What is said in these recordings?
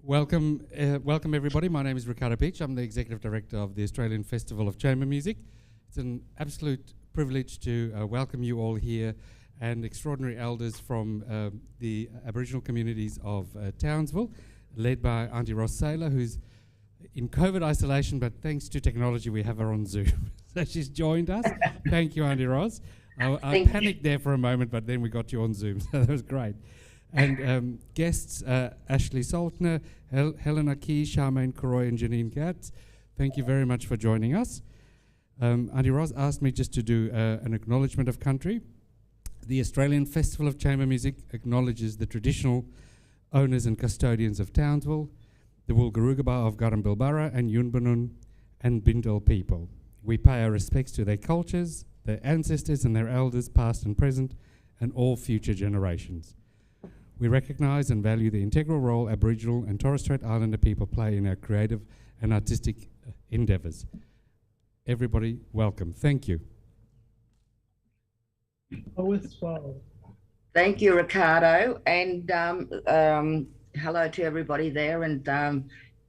Welcome everybody. My name is Ricardo Peach. I'm the Executive Director of the Australian Festival of Chamber Music. It's an absolute privilege to welcome you all here and extraordinary elders from the Aboriginal communities of Townsville, led by Auntie Ross Saylor, who's in COVID isolation, but thanks to technology we have her on Zoom. So she's joined us. Thank you, Auntie Ross. I panicked there for a moment, but then we got you on Zoom, so that was great. And guests, Ashley Saltner, Helena Key, Charmaine Karoy and Janine Gatz, thank you very much for joining us. Auntie Ross asked me just to do an acknowledgement of country. The Australian Festival of Chamber Music acknowledges the traditional owners and custodians of Townsville, the Wulgurugaba of Garrambilbara and Yunbanun and Bindal people. We pay our respects to their cultures, their ancestors and their elders past and present, and all future generations. We recognise and value the integral role Aboriginal and Torres Strait Islander people play in our creative and artistic endeavours. Everybody, welcome. Thank you. Thank you, Ricardo, and hello to everybody there, and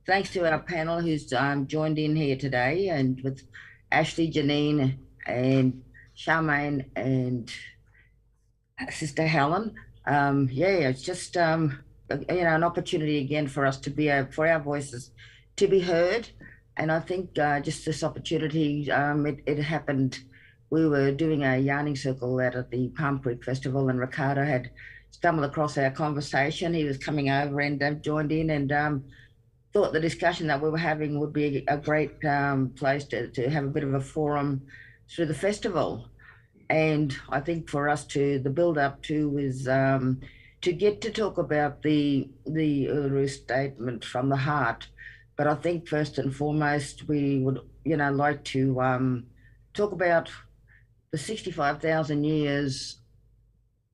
thanks to our panel who's joined in here today, and with Ashley, Janine, and Charmaine, and Sister Helen. It's just an opportunity again for us to be for our voices to be heard, and I think just this opportunity, it happened. We were doing a yarning circle out at the Palm Creek Festival, and Ricardo had stumbled across our conversation. He was coming over and joined in, and thought the discussion that we were having would be a great place to have a bit of a forum through the festival. And I think for us the build up to is to get to talk about the Uluru Statement from the heart. But I think first and foremost, we would, like to talk about the 65,000 years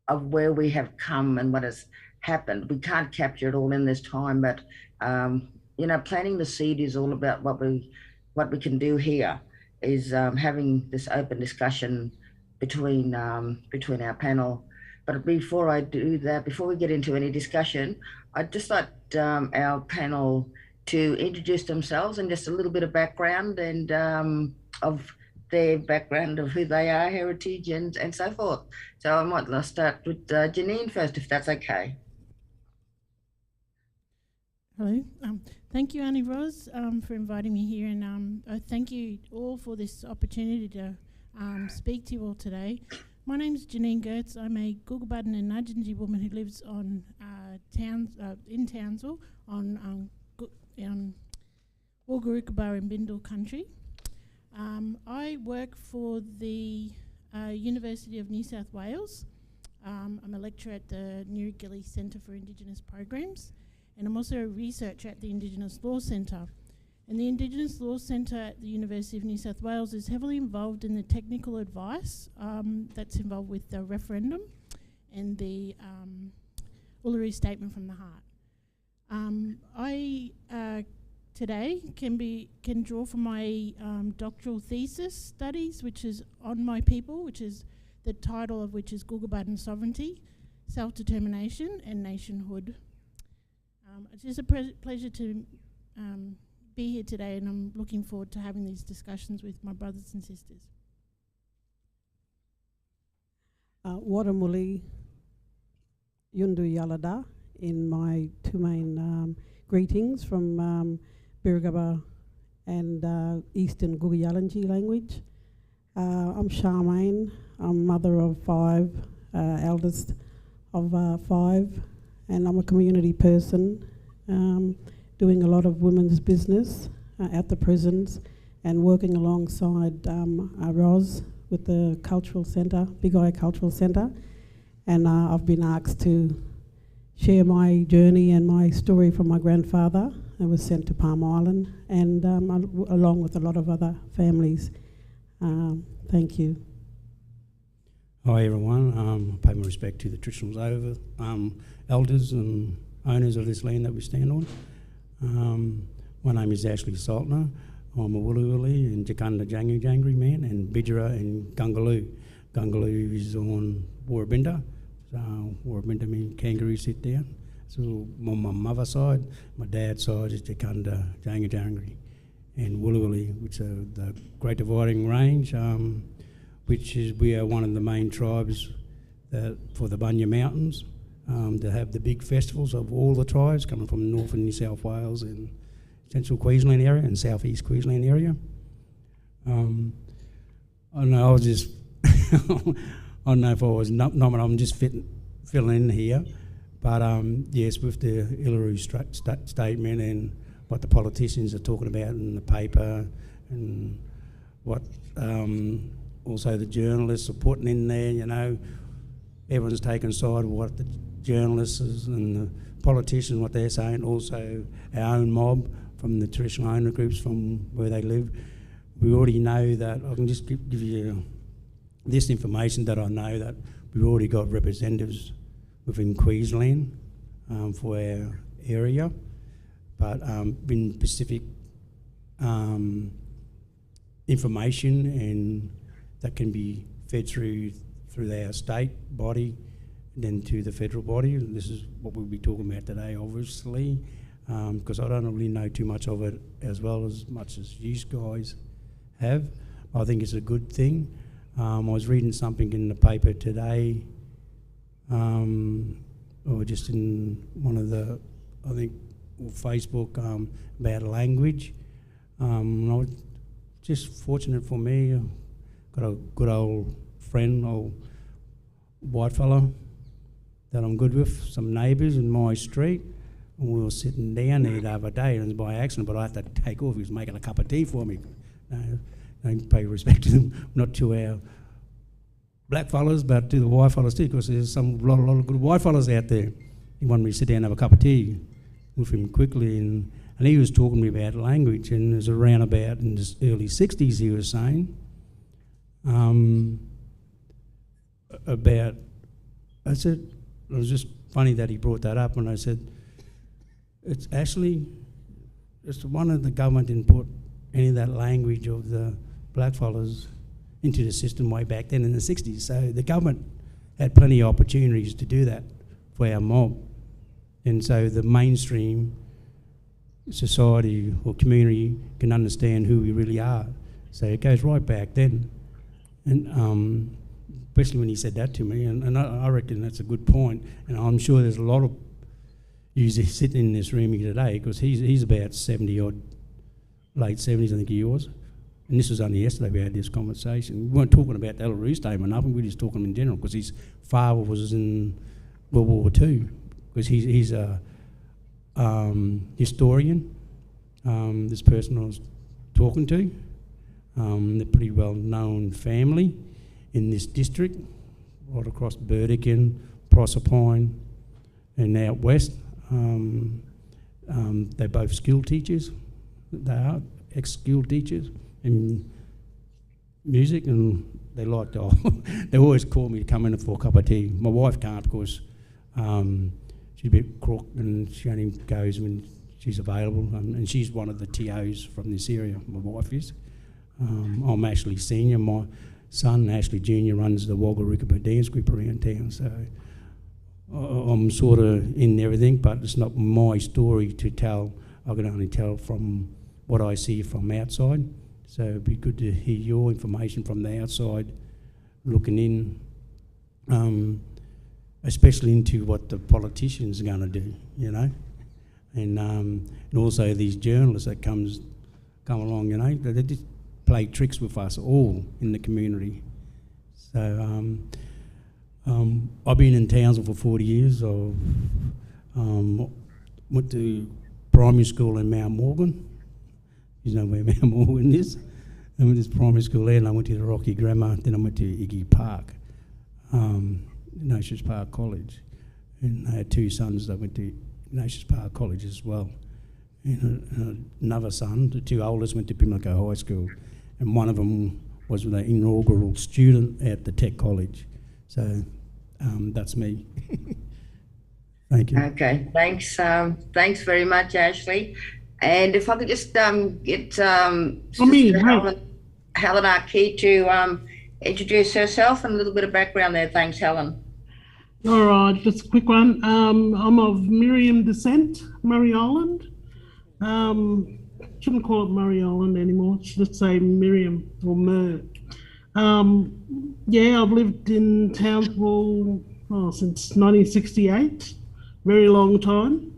of where we have come and what has happened. We can't capture it all in this time, but planting the seed is all about what we can do here, is having this open discussion between our panel. But before I do that, before we get into any discussion, I'd just like our panel to introduce themselves and just a little bit of background and of their background of who they are, heritage and so forth. So I might start with Janine first, if that's okay. Hello. Thank you, Auntie Ros, for inviting me here, and thank you all for this opportunity to speak to you all today. My name is Janine Gertz. I'm a Googabudin and Nudjinji woman who lives on in Townsville on Wulgurukaba and Bindal country. I work for the University of New South Wales. I'm a lecturer at the Newgilly Centre for Indigenous Programs, and I'm also a researcher at the Indigenous Law Centre. And the Indigenous Law Centre at the University of New South Wales is heavily involved in the technical advice that's involved with the referendum and the Uluru Statement from the Heart. I today can draw from my doctoral thesis studies, which is on my people, which is the title of which is Googabudin Sovereignty, Self-Determination and Nationhood. It's just a pleasure to be here today, and I'm looking forward to having these discussions with my brothers and sisters. Waramuli Yundu Yalada in my two main greetings from Birigaba and Eastern Gugayalanji language. I'm Charmaine. I'm mother of 5, eldest of 5, and I'm a community person. Doing a lot of women's business at the prisons and working alongside Ros with the Cultural Centre, Big Eye Cultural Centre. And I've been asked to share my journey and my story from my grandfather. I was sent to Palm Island, and along with a lot of other families. Thank you. Hi everyone, I pay my respect to the traditional elders and owners of this land that we stand on. My name is Ashley Saltner. I'm a Wululu and Jakunda Jangri man, and Bidjara and Gungaloo. Gungaloo is on Warrabinda, where Mindamin kangaroo sit down. So on my mother's side, my dad's side is Jakunda, Jangadjangri, and Woolawuli, which are the Great Dividing Range, which is we are one of the main tribes for the Bunya Mountains, to have the big festivals of all the tribes coming from North and New South Wales and Central Queensland area and Southeast Queensland area. I don't know, I was just, I don't know if I was nominated, I'm just filling in here. But yes, with the Uluru Statement and what the politicians are talking about in the paper and what also the journalists are putting in there, you know, everyone's taking side of what the journalists and the politicians, what they're saying, also our own mob from the traditional owner groups from where they live. We already know that, I can just give you this information that I know that we've already got representatives within Queensland for our area, but in specific information and that can be fed through our state body, then to the federal body. This is what we'll be talking about today, obviously, because I don't really know too much of it as much as you guys have. I think it's a good thing. I was reading something in the paper today, or just in one of the, I think, Facebook, about language. And I was just fortunate for me, got a good old friend, old white fella that I'm good with, some neighbours in my street, and we were sitting down there the other day, and it was by accident, but I had to take off. He was making a cup of tea for me. I pay respect to them, not to our black fellas, but to the white fellas too, because there's a lot of good white fellas out there. He wanted me to sit down and have a cup of tea with him quickly, and he was talking to me about language, and it was around about in the early 60s he was saying about, I said, it was just funny that he brought that up, and I said, it's actually, it's one of the government didn't put any of that language of the black fellas into the system way back then in the 60s. So the government had plenty of opportunities to do that for our mob. And so the mainstream society or community can understand who we really are. So it goes right back then. And especially when he said that to me, and I reckon that's a good point. And I'm sure there's a lot of users sitting in this room here today, because he's about 70 odd, late 70s I think he was. And this was only yesterday we had this conversation. We weren't talking about the Uluru Statement, nothing, we were just talking in general, because his father was in World War II, because he's a historian, this person I was talking to. They're pretty well known family in this district, right across Burdekin, Proserpine, and out west. They're both school teachers. They are ex-school teachers in music, and they like to, they always call me to come in for a cup of tea. My wife can't, because she's a bit crook and she only goes when she's available, and she's one of the TOs from this area, my wife is. I'm Ashley Senior. My son, Ashley Junior, runs the Wagga dance group around town, so I'm sort of in everything, but it's not my story to tell. I can only tell from what I see from outside. So it'd be good to hear your information from the outside, looking in, especially into what the politicians are going to do, you know, and also these journalists that come along, you know, they just play tricks with us all in the community. So I've been in Townsville for 40 years. I went to primary school in Mount Morgan. You know where Mount Morgan is. I went to primary school there, and I went to the Rocky Grammar. Then I went to Iggy Park, Nations Park College. And I had two sons that went to Nations Park College as well. And another son, the two oldest, went to Pimlico High School. And one of them was the inaugural student at the Tech College. So that's me. Thank you. Okay, thanks. Thanks very much, Ashley. And if I could just get Helen Arkey to introduce herself and a little bit of background there. Thanks, Helen. All right, just a quick one. I'm of Miriam descent, Murray Island. Shouldn't call it Murray Island anymore. Should just say Miriam or Mer. Yeah, I've lived in Townsville since 1968, very long time.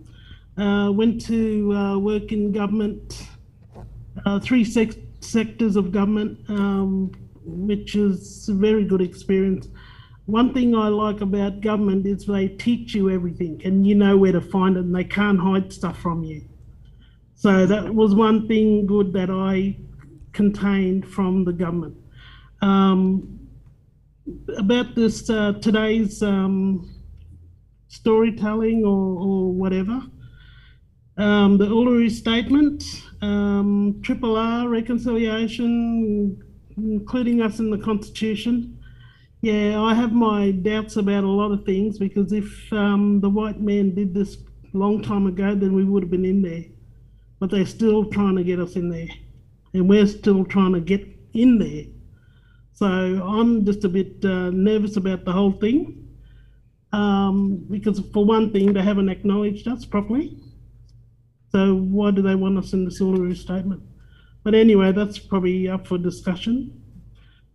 Went to work in government, three sectors of government, which is a very good experience. One thing I like about government is they teach you everything and you know where to find it and they can't hide stuff from you. So that was one thing good that I contained from the government. About this today's storytelling or whatever, the Uluru Statement, Triple R, reconciliation, including us in the Constitution. Yeah, I have my doubts about a lot of things because if the white man did this a long time ago, then we would have been in there. But they're still trying to get us in there. And we're still trying to get in there. So I'm just a bit nervous about the whole thing. Because for one thing, they haven't acknowledged us properly. So why do they want us in the Uluru Statement? But anyway, that's probably up for discussion.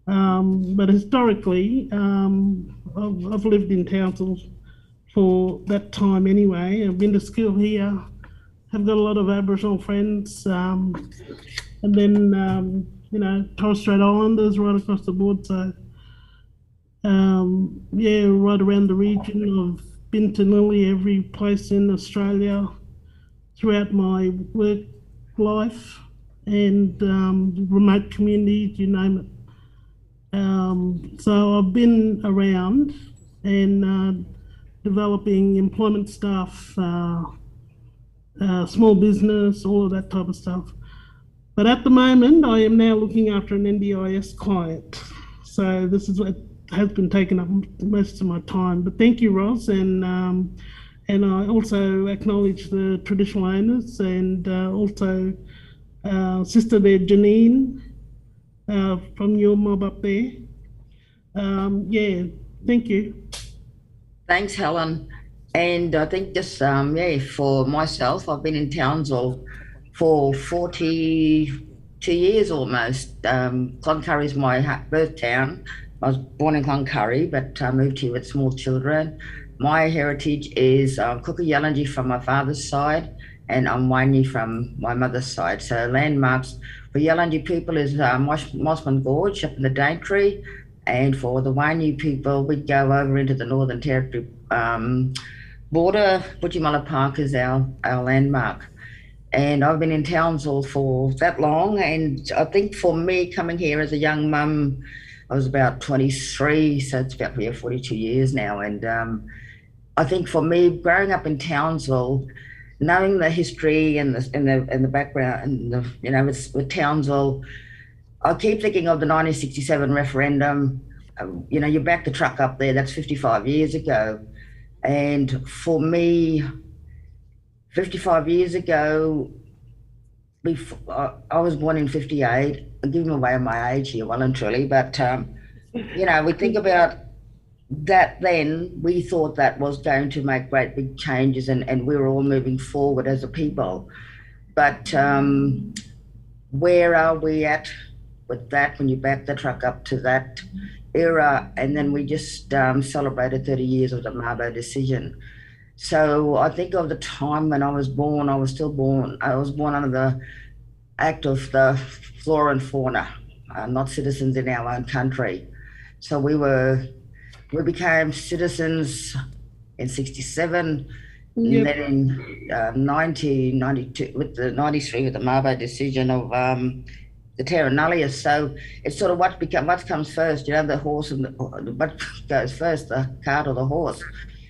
But historically, I've lived in Townsville for that time anyway. I've been to school here, have got a lot of Aboriginal friends, and then, you know, Torres Strait Islanders right across the board. So, yeah, right around the region. I've been to nearly every place in Australia throughout my work life and remote communities, you name it. So I've been around and developing employment stuff, small business, all of that type of stuff. But at the moment, I am now looking after an NDIS client. So this is what has been taking up most of my time. But thank you, Ross, and I also acknowledge the traditional owners and also sister there, Janine, from your mob up there. Yeah, thank you. Thanks, Helen. And I think just, yeah, for myself, I've been in Townsville for 42 years almost. Cloncurry is my birth town. I was born in Cloncurry, but I moved here with small children. My heritage is Kuku-Yalanji from my father's side, and I'm Wainyi from my mother's side. So landmarks for Yalanji people is Mossman Gorge up in the Daintree, and for the Wainyi people, we'd go over into the Northern Territory border. Butchimala Park is our landmark. And I've been in Townsville for that long, and I think for me coming here as a young mum, I was about 23, so it's about 42 years now. And I think for me, growing up in Townsville, knowing the history and the background, and you know, with Townsville, I keep thinking of the 1967 referendum. You know, you back the truck up there, that's 55 years ago. And for me, 55 years ago, before, I was born in 58. I'm giving away my age here, well and truly, but you know, we think about that then, we thought that was going to make great big changes and we were all moving forward as a people. But where are we at with that when you back the truck up to that era? And then we just celebrated 30 years of the Mabo decision. So I think of the time when I was born, I was born under the Act of the Flora and Fauna, not citizens in our own country. So we became citizens in 67, yep. And then in 1992, with the 93, with the Mabo decision of the terra nullius. So it's sort of what comes first, you know, the horse and what goes first, the cart or the horse.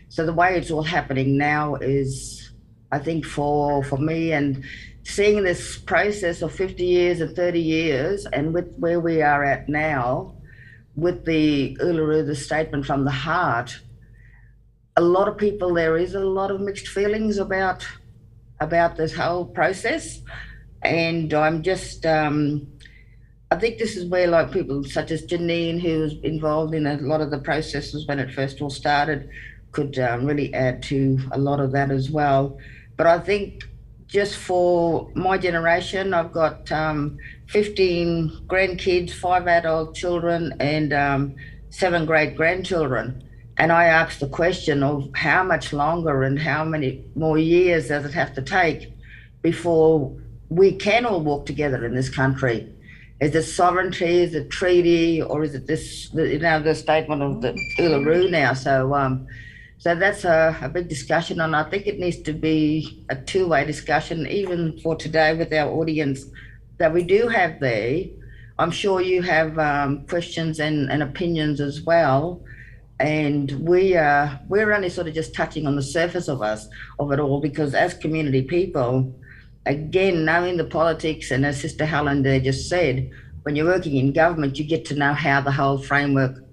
So the way it's all happening now is, I think for me, and seeing this process of 50 years and 30 years, and with where we are at now, with the Uluru, the statement from the heart, a lot of people, there is a lot of mixed feelings about this whole process. And I'm just, I think this is where like people such as Janine, who was involved in a lot of the processes when it first all started, could really add to a lot of that as well. But I think just for my generation, I've got 15 grandkids, 5 adult children, and 7 great-grandchildren. And I asked the question of how much longer and how many more years does it have to take before we can all walk together in this country? Is it sovereignty, is it treaty, or is it this, the statement of the Uluru now? So that's a big discussion, and I think it needs to be a two-way discussion, even for today with our audience that we do have there. I'm sure you have questions and opinions as well, and we're only sort of just touching on the surface of it all, because as community people, again, knowing the politics, and as Sister Helen there just said, when you're working in government, you get to know how the whole framework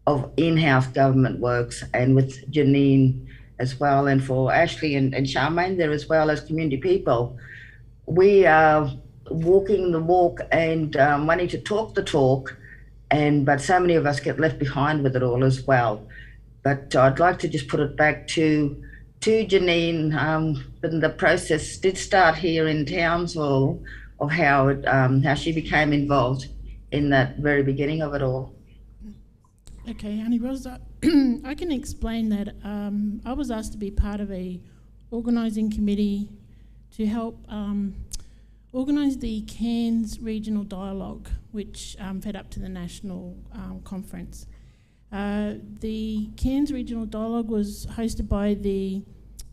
of in-house government works, and with Janine as well, and for Ashley and Charmaine there as well, as community people, we are walking the walk and wanting to talk the talk, but so many of us get left behind with it all as well. But I'd like to just put it back to Janine. The process did start here in Townsville, of how she became involved in that very beginning of it all. Okay, Annie Rose, I can explain that. I was asked to be part of a organising committee to help organise the Cairns Regional Dialogue, which fed up to the national conference. The Cairns Regional Dialogue was hosted by the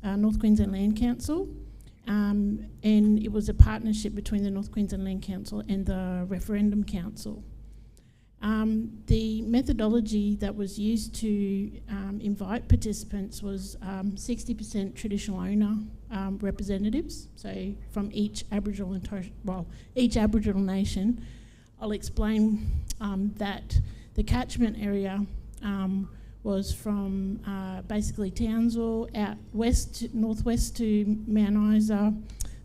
North Queensland Land Council, and it was a partnership between the North Queensland Land Council and the Referendum Council. The methodology that was used to invite participants was 60% traditional owner representatives, so from each Aboriginal each Aboriginal nation. I'll explain that the catchment area was from basically Townsville out northwest to Mount Isa,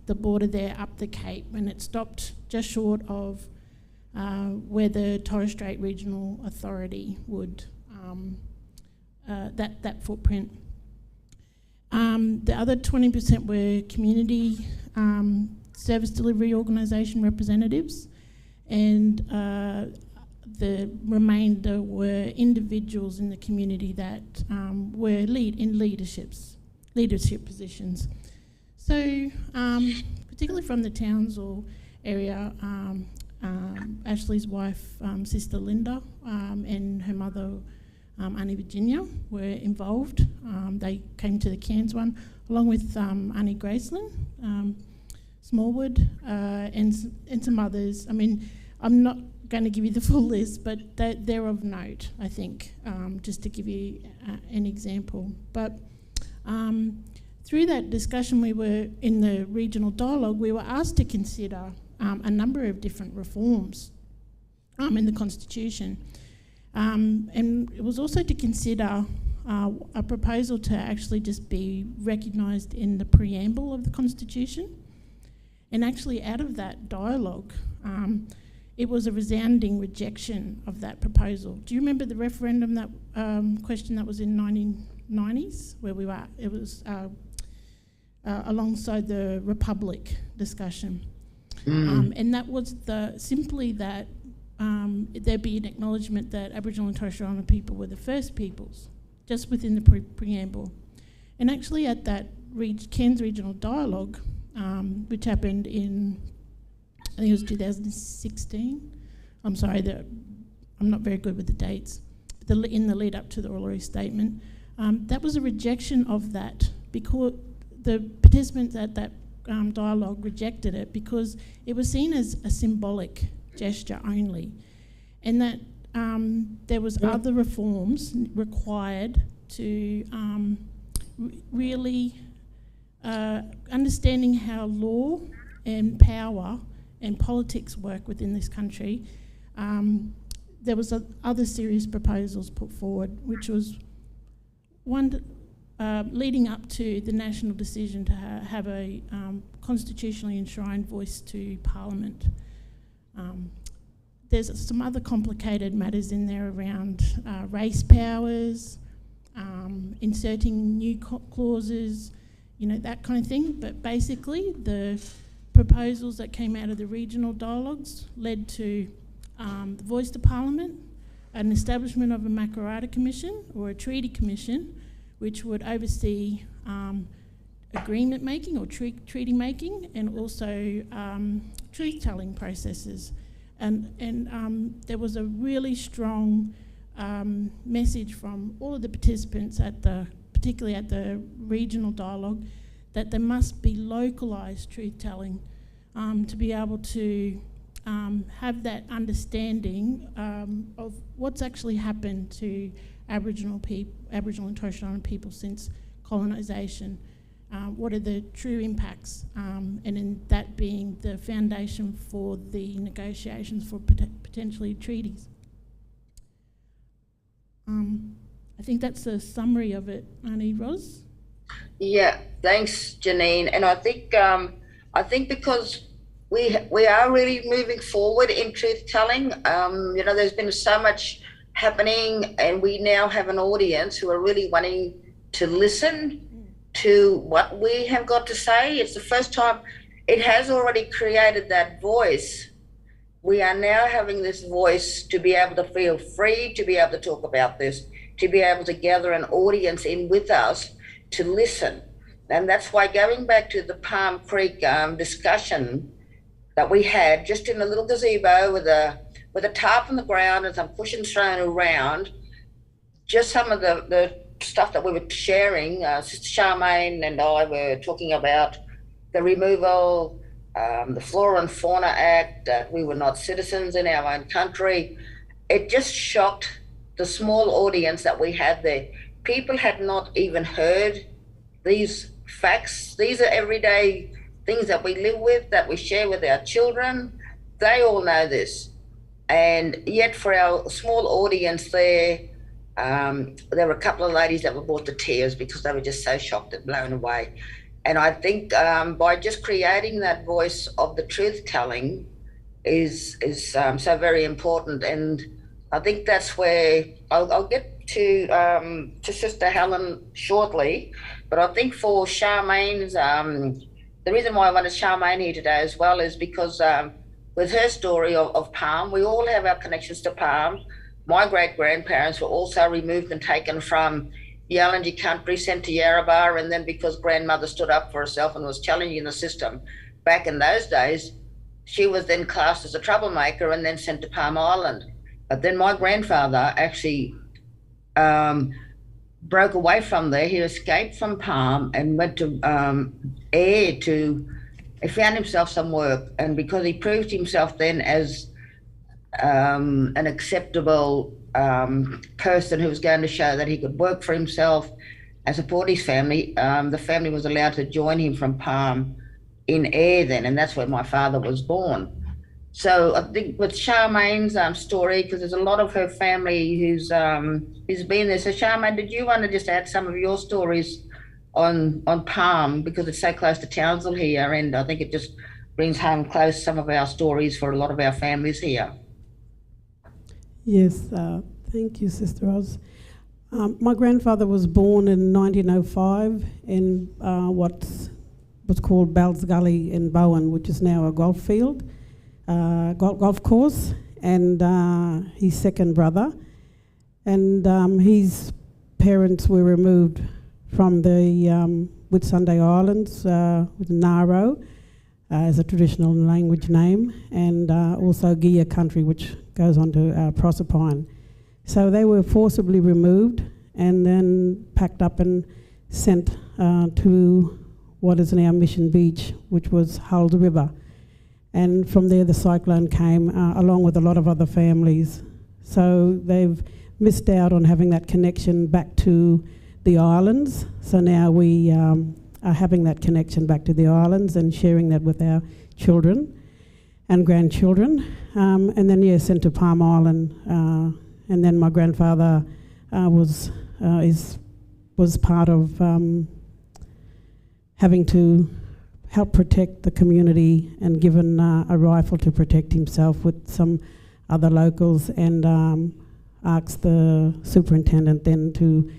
the border there up the Cape, and it stopped just short of where the Torres Strait Regional Authority would, that footprint. The other 20% were community service delivery organisation representatives, and the remainder were individuals in the community that were in leadership positions. So, particularly from the Townsville area, Ashley's wife, Sister Linda, and her mother, Auntie Virginia, were involved. They came to the Cairns one, along with Auntie Graceland, Smallwood, and some others. I mean, I'm not going to give you the full list, but they're of note, I think, just to give you an example. But through that discussion, we were in the regional dialogue, we were asked to consider a number of different reforms in the Constitution. And it was also to consider a proposal to actually just be recognised in the preamble of the Constitution. And actually out of that dialogue, it was a resounding rejection of that proposal. Do you remember the referendum that question that was in 1990s, where we were? It was alongside the Republic discussion. And that was simply that there be an acknowledgement that Aboriginal and Torres Strait Islander people were the first peoples, just within the preamble. And actually at that Cairns Regional Dialogue, which happened in, I think it was 2016. I'm sorry, I'm not very good with the dates. In the lead up to the Uluru Statement, that was a rejection of that, because the participants at that dialogue rejected it because it was seen as a symbolic gesture only, and that there was other reforms required to really understanding how law and power and politics work within this country. There was other serious proposals put forward, which was one leading up to the national decision to have a constitutionally enshrined voice to Parliament. There's some other complicated matters in there around race powers, inserting new clauses, you know, that kind of thing. But basically, the proposals that came out of the regional dialogues led to the voice to Parliament, an establishment of a Makarrata Commission or a treaty commission, which would oversee agreement making or treaty making, and also truth-telling processes. And there was a really strong message from all of the participants particularly at the regional dialogue, that there must be localised truth-telling to be able to have that understanding of what's actually happened to Aboriginal and Torres Strait Islander people since colonisation. What are the true impacts, and in that being the foundation for the negotiations for potentially treaties. I think that's a summary of it, Arnie. Ros? Yeah, thanks, Janine. And I think because we are really moving forward in truth telling. You know, there's been so much happening, and we now have an audience who are really wanting to listen to what we have got to say. It's the first time it has already created that voice. We are now having this voice to be able to feel free to be able to talk about this, to be able to gather an audience in with us to listen. And that's why, going back to the Palm Creek discussion that we had just in a little gazebo with a tarp on the ground and some cushions thrown around, just some of the stuff that we were sharing, Sister Charmaine and I were talking about the removal, the Flora and Fauna Act, that we were not citizens in our own country. It just shocked the small audience that we had there. People had not even heard these facts. These are everyday things that we live with, that we share with our children. They all know this. And yet for our small audience there were a couple of ladies that were brought to tears because they were just so shocked and blown away. And I think by just creating that voice of the truth telling is so very important. And I think that's where I'll get to Sister Helen shortly, but I think for Charmaine's, the reason why I wanted Charmaine here today as well is because with her story of Palm, we all have our connections to Palm. My great-grandparents were also removed and taken from Yalanji country, sent to Yarrabah, and then because grandmother stood up for herself and was challenging the system back in those days, she was then classed as a troublemaker and then sent to Palm Island. But then my grandfather actually broke away from there. He escaped from Palm and went to Ayr he found himself some work, and because he proved himself then as an acceptable person who was going to show that he could work for himself and support his family, the family was allowed to join him from Palm in Ayr then, and that's where my father was born. So I think with Charmaine's story, because there's a lot of her family who's been there. So Charmaine, did you want to just add some of your stories on Palm, because it's so close to Townsville here, and I think it just brings home close some of our stories for a lot of our families here. Yes, thank you, Sister Oz. My grandfather was born in 1905 in what was called Bell's Gully in Bowen, which is now a golf field, golf course, and his second brother. And his parents were removed from the Whitsunday Islands with Naro as a traditional language name, and also Gia country, which goes on to Proserpine. So they were forcibly removed and then packed up and sent to what is now Mission Beach, which was Hulls River. And from there the cyclone came along with a lot of other families. So they've missed out on having that connection back to the islands. So now we are having that connection back to the islands and sharing that with our children and grandchildren. And then, sent to Palm Island. And then my grandfather was part of having to help protect the community and given a rifle to protect himself with some other locals, and asked the superintendent then to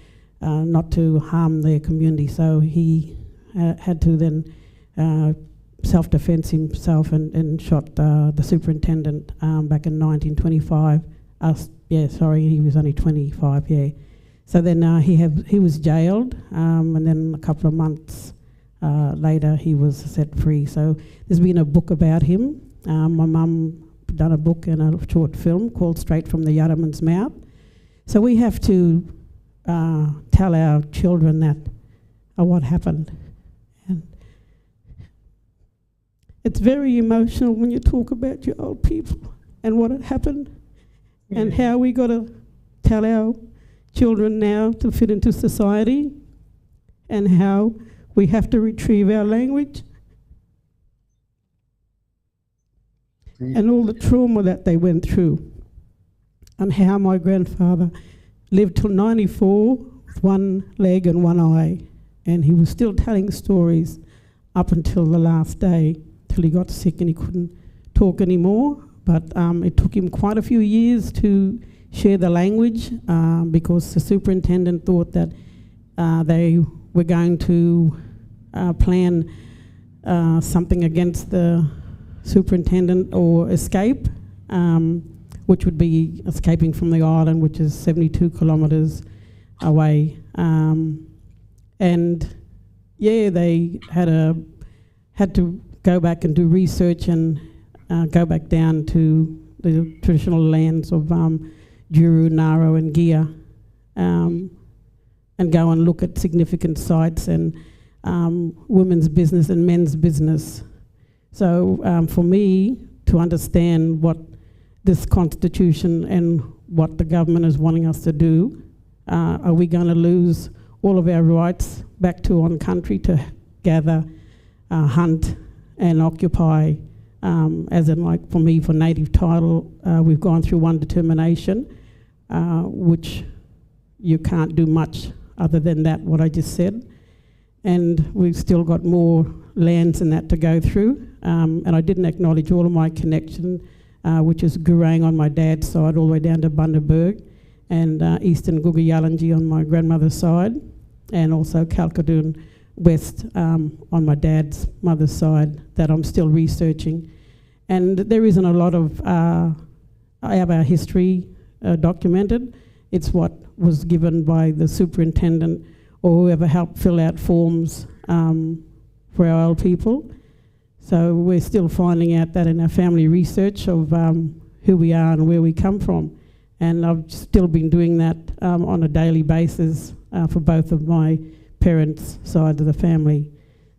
not to harm their community. So he had to then self-defense himself and shot the superintendent back in 1925. He was only 25, yeah. So then he was jailed, and then a couple of months later he was set free. So there's been a book about him. My mum done a book and a short film called Straight from the Yaraman's Mouth. So we have to tell our children that what happened. And it's very emotional when you talk about your old people and what had happened, and how we got to tell our children now to fit into society, and how we have to retrieve our language and all the trauma that they went through, and how my grandfather lived till 94 with one leg and one eye, and he was still telling stories up until the last day, till he got sick and he couldn't talk anymore. But it took him quite a few years to share the language, because the superintendent thought that they were going to plan something against the superintendent or escape, which would be escaping from the island, which is 72 kilometres away. And yeah, they had to go back and do research and go back down to the traditional lands of Juru, Naro and Gia, and go and look at significant sites and women's business and men's business. So for me to understand what this constitution and what the government is wanting us to do, are we going to lose all of our rights back to on country to gather, hunt and occupy, as in, like for me, for native title, we've gone through one determination, which you can't do much other than that, what I just said. And we've still got more lands and that to go through. And I didn't acknowledge all of my connection, which is Gurang on my dad's side, all the way down to Bundaberg, and Eastern Gugayalanji on my grandmother's side, and also Kalkadoon West on my dad's mother's side, that I'm still researching. And there isn't a lot of our history documented. It's what was given by the superintendent or whoever helped fill out forms for our old people. So we're still finding out that in our family research of who we are and where we come from. And I've still been doing that on a daily basis for both of my parents' sides of the family.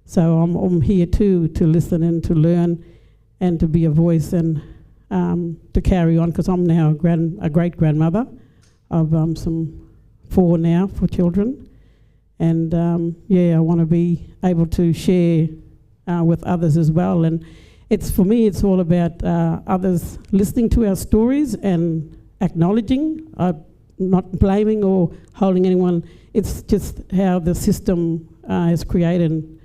So I'm here too to listen and to learn and to be a voice and to carry on, because I'm now a great-grandmother of some four children. And I want to be able to share with others as well. And for me, it's all about others listening to our stories and acknowledging, not blaming or holding anyone. It's just how the system is created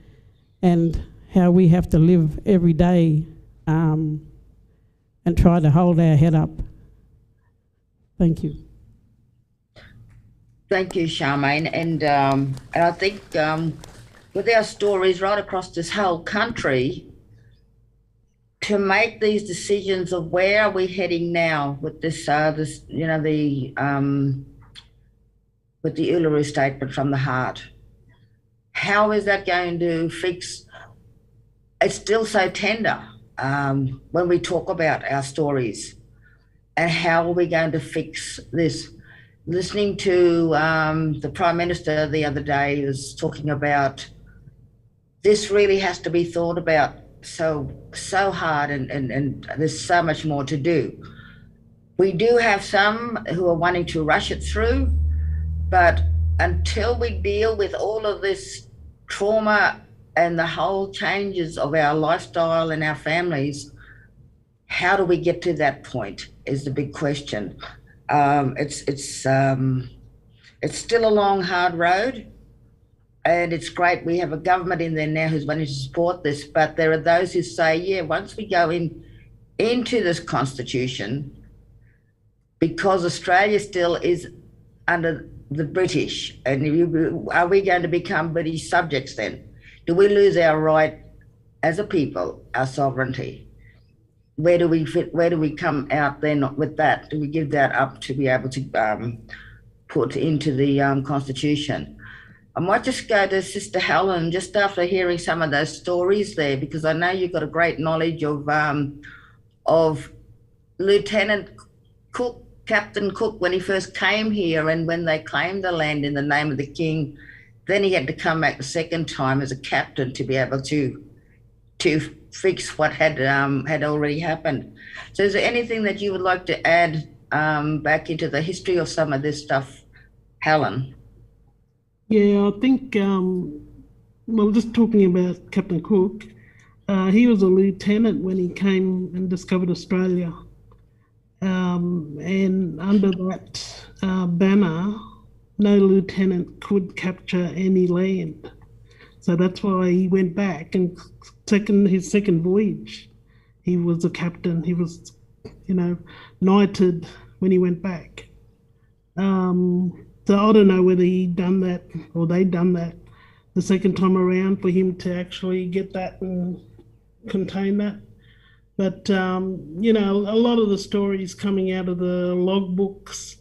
and how we have to live every day and try to hold our head up. Thank you. Thank you, Charmaine. And I think with our stories right across this whole country, to make these decisions of where are we heading now with this with the Uluru Statement from the heart, how is that going to fix? It's still so tender when we talk about our stories, and how are we going to fix this? Listening to the Prime Minister the other day was talking about this really has to be thought about so hard, and there's so much more to do. We do have some who are wanting to rush it through, but until we deal with all of this trauma and the whole changes of our lifestyle and our families, how do we get to that point is the big question. It's still a long, hard road, and it's great we have a government in there now who's wanting to support this, but there are those who say, yeah, once we go into this constitution, because Australia still is under the British, and are we going to become British subjects then? Do we lose our right as a people, our sovereignty? Where do we fit? Where do we come out then with that? Do we give that up to be able to put into the Constitution? I might just go to Sister Helen just after hearing some of those stories there, because I know you've got a great knowledge of Lieutenant Cook, Captain Cook, when he first came here and when they claimed the land in the name of the King. Then he had to come back the second time as a captain to be able to fix what had already happened. So is there anything that you would like to add back into the history of some of this stuff, Helen? Yeah, I think, well, just talking about Captain Cook, he was a lieutenant when he came and discovered Australia. And under that banner, no lieutenant could capture any land. So that's why he went back, and his second voyage, he was a captain. He was, knighted when he went back. So I don't know whether he'd done that or they'd done that the second time around for him to actually get that and contain that. But, a lot of the stories coming out of the logbooks,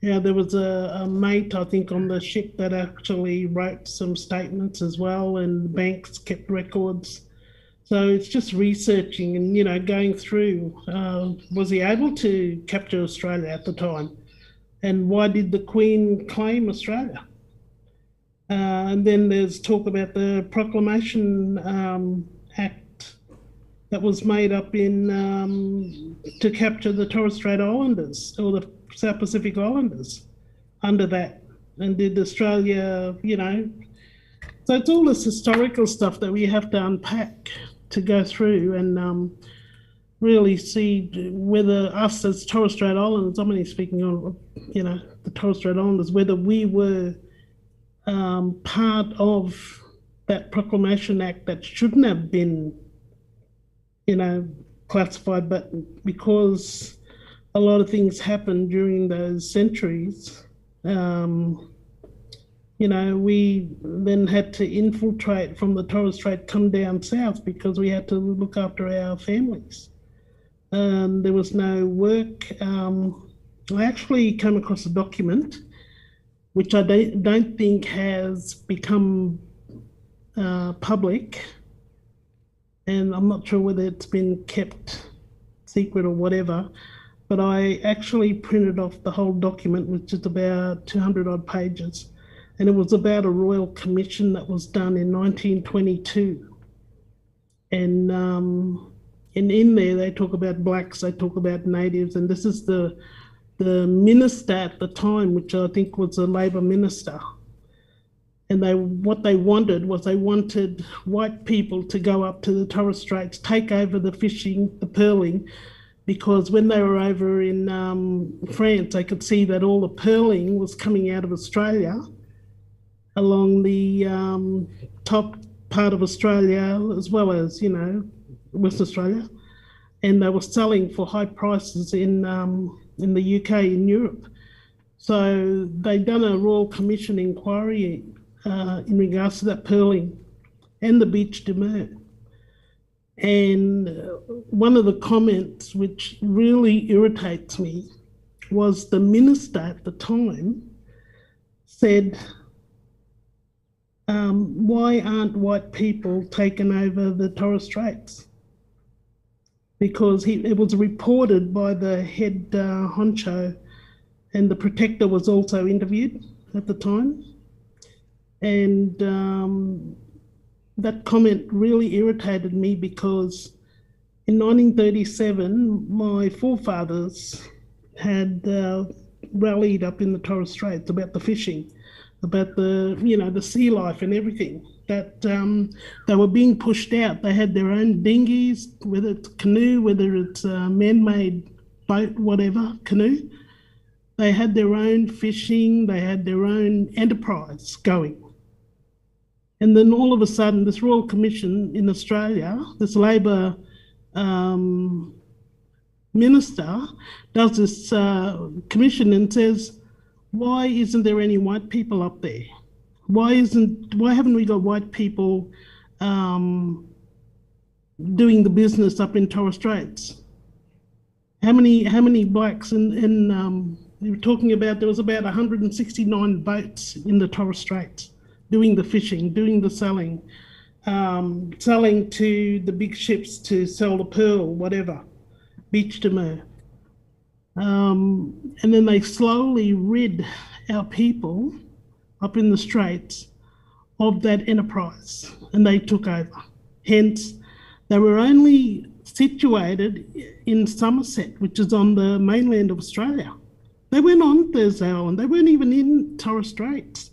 there was a mate, I think, on the ship that actually wrote some statements as well, and the banks kept records. So it's just researching and, going through, was he able to capture Australia at the time? And why did the Queen claim Australia? And then there's talk about the Proclamation Act that was made up to capture the Torres Strait Islanders or the South Pacific Islanders under that. And did Australia, so it's all this historical stuff that we have to unpack to go through and really see whether us as Torres Strait Islanders, I'm only speaking on, the Torres Strait Islanders, whether we were part of that Proclamation Act that shouldn't have been, classified, but because a lot of things happened during those centuries, we then had to infiltrate from the Torres Strait, come down south because we had to look after our families. There was no work. I actually came across a document which I don't think has become public, and I'm not sure whether it's been kept secret or whatever, but I actually printed off the whole document, which is about 200 odd pages, and it was about a royal commission that was done in 1922. And in there, they talk about blacks, they talk about natives, and this is the minister at the time, which I think was a Labor minister. And what they wanted was they wanted white people to go up to the Torres Straits, take over the fishing, the pearling, because when they were over in France, they could see that all the pearling was coming out of Australia along the top part of Australia, as well as, West Australia, and they were selling for high prices in the UK, in Europe. So they'd done a Royal Commission inquiry in regards to that pearling and the beach demur. And one of the comments which really irritates me was the minister at the time said, why aren't white people taken over the Torres Straits? Because it was reported by the head honcho, and the protector was also interviewed at the time. And that comment really irritated me because in 1937, my forefathers had rallied up in the Torres Straits about the fishing, about the sea life and everything, that they were being pushed out. They had their own dinghies, whether it's canoe, whether it's a man-made boat, whatever, canoe. They had their own fishing, they had their own enterprise going. And then all of a sudden, this Royal Commission in Australia, this Labor minister, does this commission and says, why isn't there any white people up there? Why haven't we got white people doing the business up in Torres Straits? How many blacks in you were talking about, there was about 169 boats in the Torres Straits doing the fishing, doing the selling, selling to the big ships to sell the pearl, whatever, beach demur. And then they slowly rid our people up in the Straits of that enterprise, and they took over. Hence, they were only situated in Somerset, which is on the mainland of Australia. They weren't on Thursday Island. They weren't even in Torres Straits.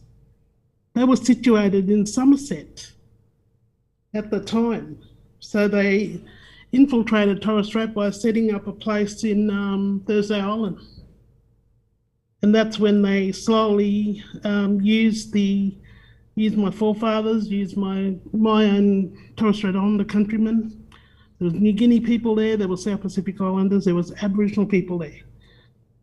They were situated in Somerset at the time. So they infiltrated Torres Strait by setting up a place in Thursday Island. And that's when they slowly used my forefathers, used my own Torres Strait Islander countrymen. There was New Guinea people there were South Pacific Islanders, there was Aboriginal people there.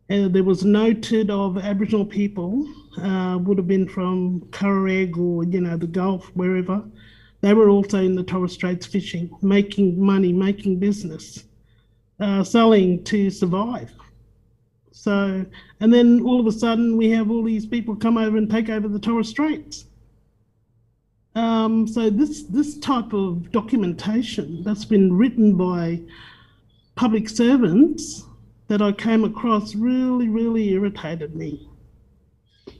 There was noted of Aboriginal people, would have been from Curragh or, the Gulf, wherever. They were also in the Torres Straits fishing, making money, making business, selling to survive. So, and then all of a sudden we have all these people come over and take over the Torres Straits. So this type of documentation that's been written by public servants that I came across really, really irritated me,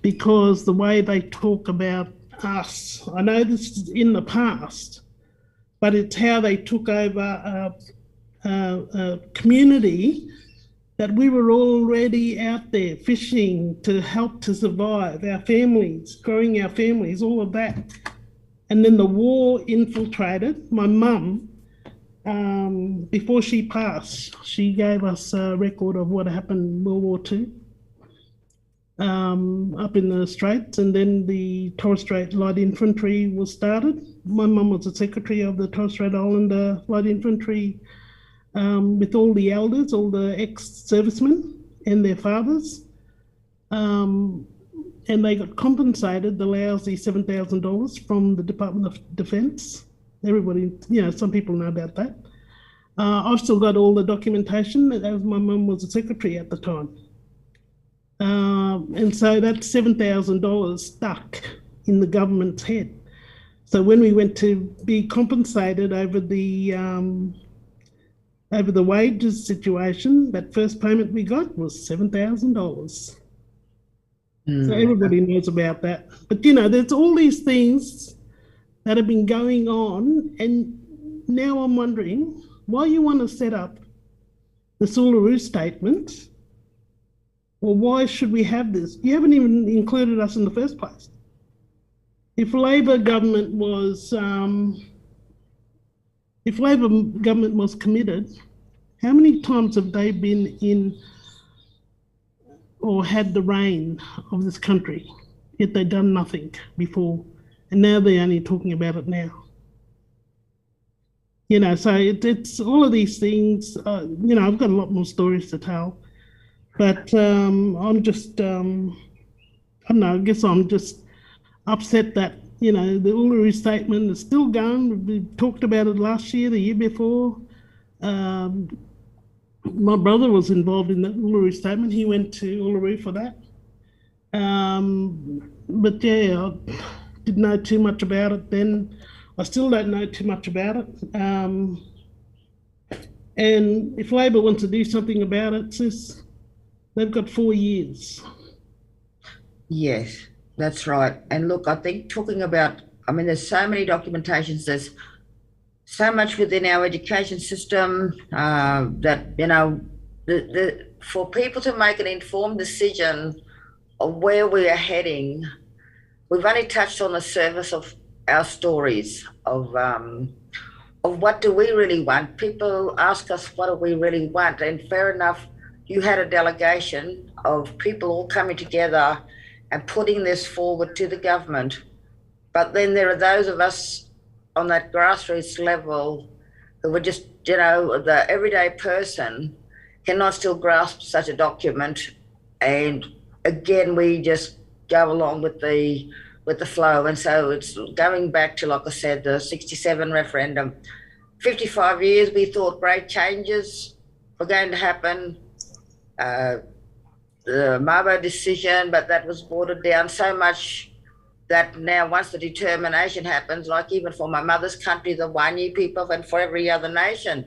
because the way they talk about us, I know this is in the past, but it's how they took over a community that we were already out there fishing to help to survive, our families, growing our families, all of that. And then the war infiltrated. My mum, before she passed, she gave us a record of what happened in World War II up in the Straits, and then the Torres Strait Light Infantry was started. My mum was the secretary of the Torres Strait Islander Light Infantry with all the elders, all the ex-servicemen and their fathers. And they got compensated the lousy $7,000 from the Department of Defence. Everybody, some people know about that. I've still got all the documentation, as my mum was a secretary at the time. And so that $7,000 stuck in the government's head. So when we went to be compensated over the wages situation, that first payment we got was $7,000. So everybody knows about that. But, there's all these things that have been going on, and now I'm wondering why you want to set up the Uluru Statement, or why should we have this? You haven't even included us in the first place. If Labor government was committed, how many times have they been in or had the reign of this country, yet they've done nothing before, and now they're only talking about it now? So it's all of these things. I've got a lot more stories to tell, but I'm just, I don't know, I guess I'm just upset that, the Uluru Statement is still going. We talked about it last year, the year before. My brother was involved in the Uluru Statement. He went to Uluru for that. But yeah, I didn't know too much about it then. I still don't know too much about it. And if Labor wants to do something about it, sis, they've got 4 years. Yes, that's right. And look, I think talking about, there's so many documentations, there's so much within our education system that, for people to make an informed decision of where we are heading, we've only touched on the surface of our stories of what do we really want. People ask us, what do we really want? And fair enough, you had a delegation of people all coming together and putting this forward to the government. But then there are those of us on that grassroots level who were just, the everyday person cannot still grasp such a document and again, we just go along with the flow. And so it's going back to, like I said, the 67 referendum. 55 years, we thought great changes were going to happen. The Mabo decision, but that was watered down so much that now once the determination happens, like even for my mother's country, the Wanyi people, and for every other nation,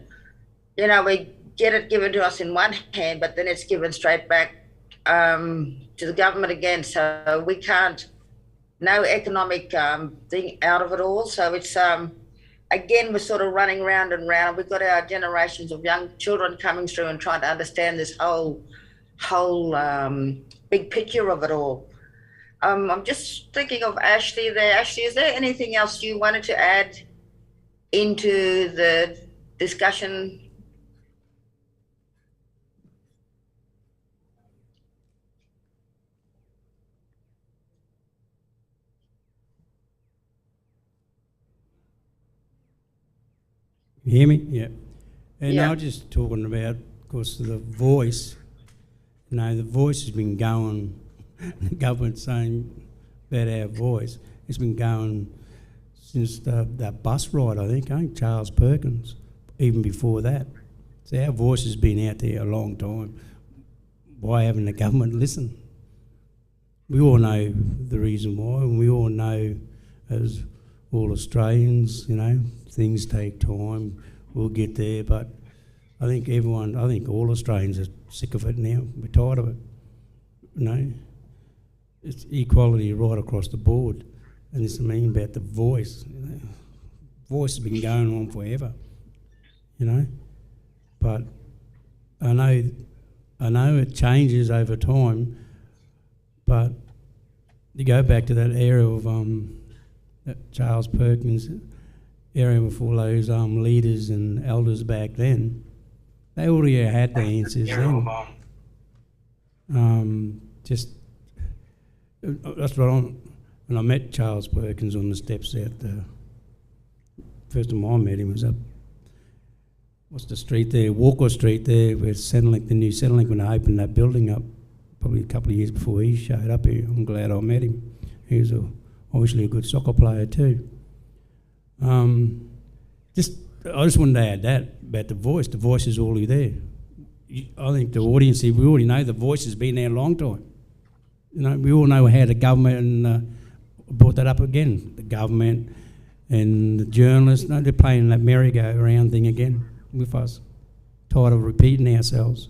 you know, we get it given to us in one hand, but then it's given straight back to the government again. So we can't, no economic thing out of it all. So it's, again, we're sort of running round and round. We've got our generations of young children coming through and trying to understand this whole big picture of it all. I'm just thinking of Ashley there. Ashley, is there anything else you wanted to add into the discussion? You hear me? Yeah. And Yeah. I was just talking about, of course, the voice. You know, the voice has been going, the government saying about our voice, it's been going since that bus ride, I think, Charles Perkins, even before that. So our voice has been out there a long time. Why haven't the government listened? We all know the reason why, and we all know, as all Australians, you know, things take time, we'll get there, but I think all Australians are sick of it now. We're tired of it. You know, it's equality right across the board, and this I mean about the voice. You know, voice has been going on forever. You know, but I know it changes over time. But you go back to that era of that Charles Perkins era before those leaders and elders back then. They already had the answers then. That's what when I met Charles Perkins on the steps out the first time I met him was up, what's the street there, Walker Street there, where Centrelink, the new Centrelink, when they opened that building up, probably a couple of years before he showed up here. I'm glad I met him. He was obviously a good soccer player too. I just wanted to add that about the voice. The voice is already there. I think the audience here, we already know the voice has been there a long time. You know, we all know how the government brought that up again. The government and the journalists, no, they're playing that merry-go-round thing again with us. Tired of repeating ourselves.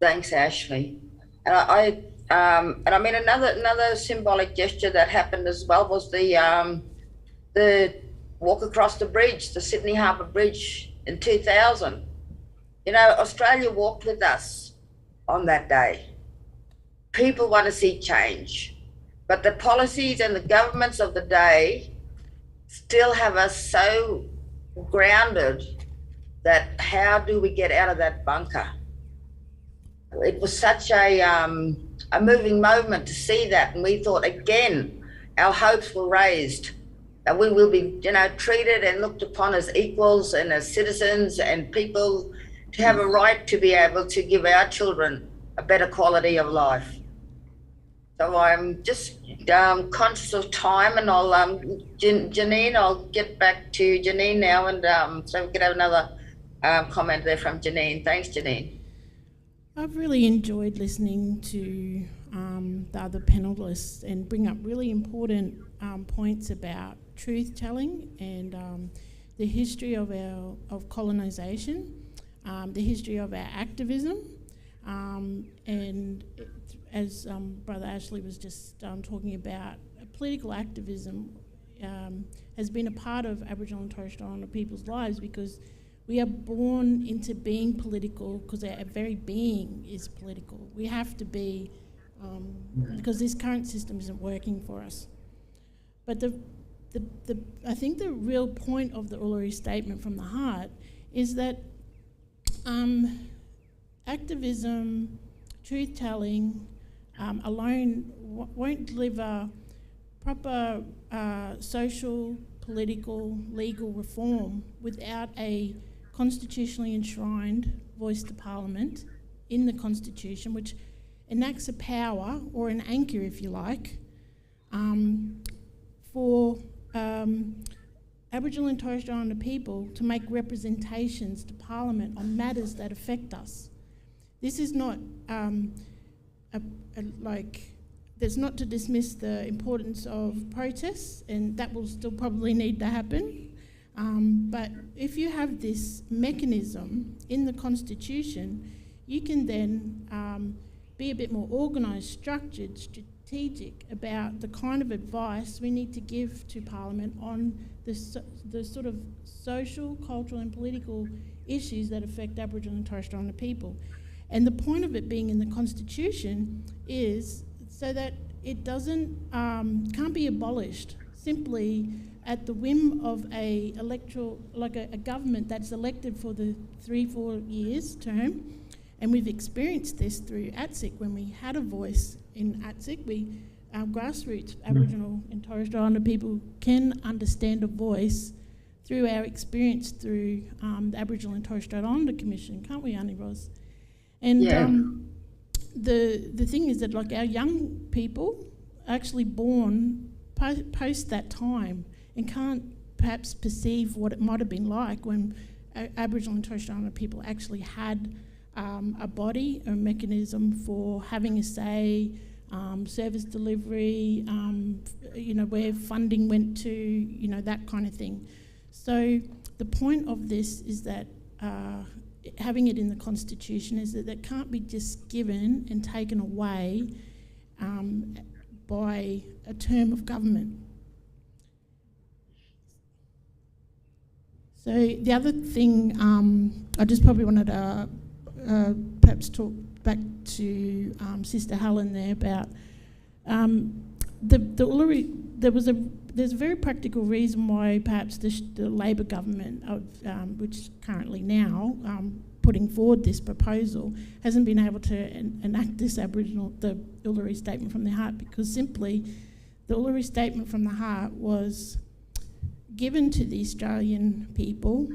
Thanks, Ashley. And I mean another symbolic gesture that happened as well was the walk across the bridge, the Sydney Harbour Bridge in 2000. You know, Australia walked with us on that day. People want to see change, but the policies and the governments of the day still have us so grounded that how do we get out of that bunker? It was such a moving moment to see that, and we thought again, our hopes were raised that we will be, you know, treated and looked upon as equals and as citizens and people to have a right to be able to give our children a better quality of life. So I'm just conscious of time, and I'll Janine, I'll get back to Janine now, and so we could have another comment there from Janine. Thanks, Janine. I've really enjoyed listening to the other panellists and bring up really important points about truth telling and the history of colonisation, the history of our activism, and as Brother Ashley was just talking about, political activism has been a part of Aboriginal and Torres Strait Islander people's lives, because we are born into being political because our very being is political. We have to be, because this current system isn't working for us. But I think the real point of the Uluru Statement from the heart is that activism, truth-telling alone won't deliver proper social, political, legal reform without a constitutionally enshrined voice to Parliament in the Constitution, which enacts a power, or an anchor if you like, for Aboriginal and Torres Strait Islander people to make representations to Parliament on matters that affect us. This is not that's not to dismiss the importance of protests, and that will still probably need to happen. But if you have this mechanism in the Constitution, you can then be a bit more organised, structured, strategic about the kind of advice we need to give to Parliament on the sort of social, cultural and political issues that affect Aboriginal and Torres Strait Islander people. And the point of it being in the Constitution is so that it can't be abolished simply at the whim of a government that's elected for the 3-4 years term. And we've experienced this through ATSIC. When we had a voice in ATSIC, our grassroots Aboriginal and Torres Strait Islander people can understand a voice through our experience through the Aboriginal and Torres Strait Islander Commission, can't we, Auntie Ros? And the thing is that, like, our young people are actually born post that time and can't perhaps perceive what it might have been like when Aboriginal and Torres Strait Islander people actually had a body, a mechanism for having a say, service delivery, where funding went to, that kind of thing. So the point of this is that having it in the Constitution is that it can't be just given and taken away by a term of government. So the other thing I just probably wanted to perhaps talk back to Sister Helen there about the Uluru. There's a very practical reason why perhaps the Labor government, which is currently now putting forward this proposal, hasn't been able to enact the Uluru Statement from the Heart, because simply the Uluru Statement from the Heart was given to the Australian people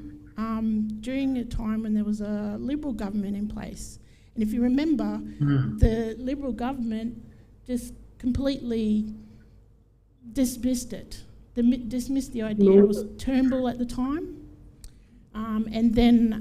during a time when there was a Liberal government in place. And if you remember, the Liberal government just completely dismissed it, dismissed the idea. It was Turnbull at the time. And then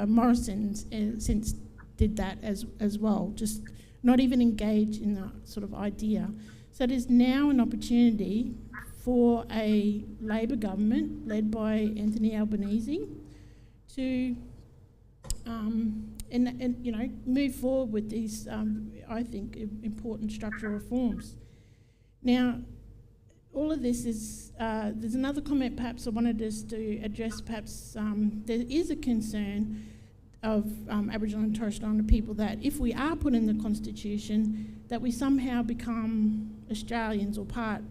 Morrison since did that as well, just not even engage in that sort of idea. So there's now an opportunity for a Labor government led by Anthony Albanese to move forward with these, I think, important structural reforms. Now, all of this is, there's another comment perhaps I wanted us to address. Perhaps there is a concern of Aboriginal and Torres Strait Islander people that if we are put in the Constitution, that we somehow become Australians or part,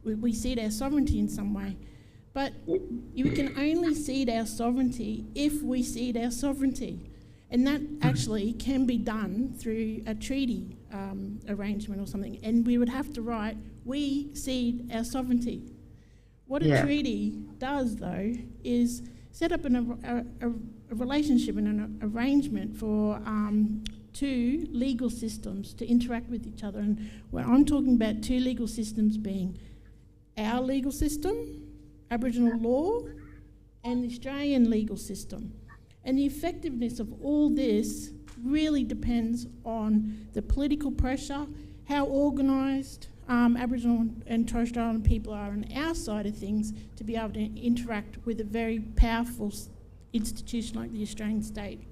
we cede our sovereignty in some way. But you can only cede our sovereignty if we cede our sovereignty. And that actually can be done through a treaty arrangement or something. And we would have to write, we cede our sovereignty. What a treaty does, though, is set up a relationship and an arrangement for two legal systems to interact with each other. And when I'm talking about two legal systems being our legal system, Aboriginal law, and the Australian legal system. And the effectiveness of all this really depends on the political pressure, how organised Aboriginal and Torres Strait Islander people are on our side of things to be able to interact with a very powerful institution like the Australian state.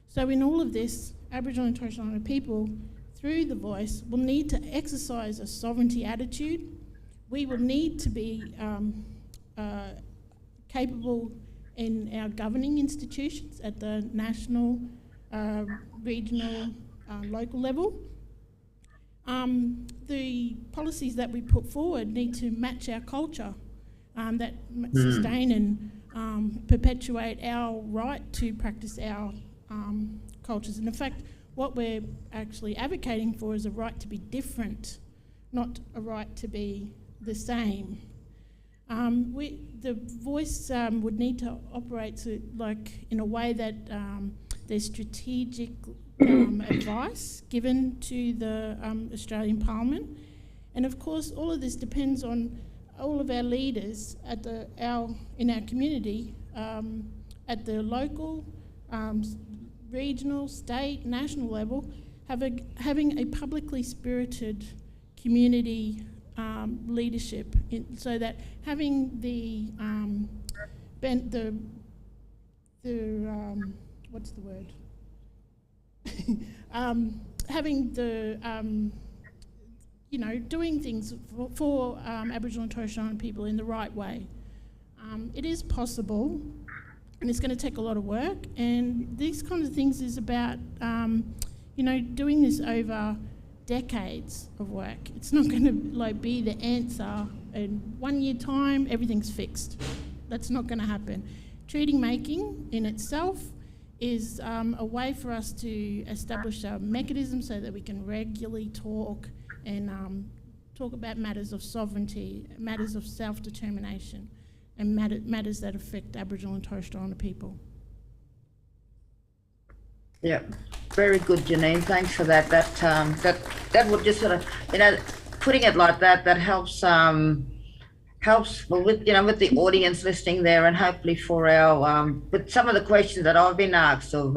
So in all of this, Aboriginal and Torres Strait Islander people, through the voice, will need to exercise a sovereignty attitude. We will need to be capable in our governing institutions at the national, regional, local level. The policies that we put forward need to match our culture, that sustain and perpetuate our right to practice our cultures. And in fact, what we're actually advocating for is a right to be different, not a right to be the same. The voice would need to operate in a way that there's strategic advice given to the Australian Parliament. And of course, all of this depends on all of our leaders at in our community, at the local, regional, state, national level, having a publicly spirited community leadership, so that having the what's the word? Having the doing things for Aboriginal and Torres Strait Islander people in the right way. It is possible, and it's going to take a lot of work. And these kinds of things is about doing this over decades of work. It's not going to be the answer in 1 year time, everything's fixed. That's not going to happen. Treaty making in itself is a way for us to establish a mechanism so that we can regularly talk and talk about matters of sovereignty, matters of self-determination, and matters that affect Aboriginal and Torres Strait Islander people. Yeah, very good, Janine. Thanks for that. That would just sort of, putting it like that helps with with the audience listening there, and hopefully for our with some of the questions that I've been asked of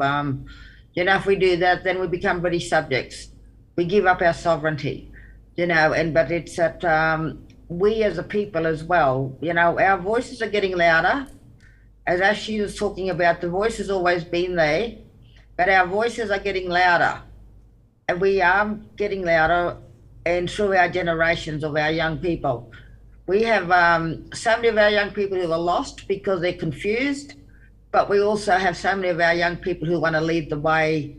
if we do that, then we become British subjects. We give up our sovereignty, but it's that we as a people as well, our voices are getting louder. As Ashley was talking about, the voice has always been there, but our voices are getting louder, and we are getting louder, and through our generations of our young people. We have so many of our young people who are lost because they're confused, but we also have so many of our young people who want to lead the way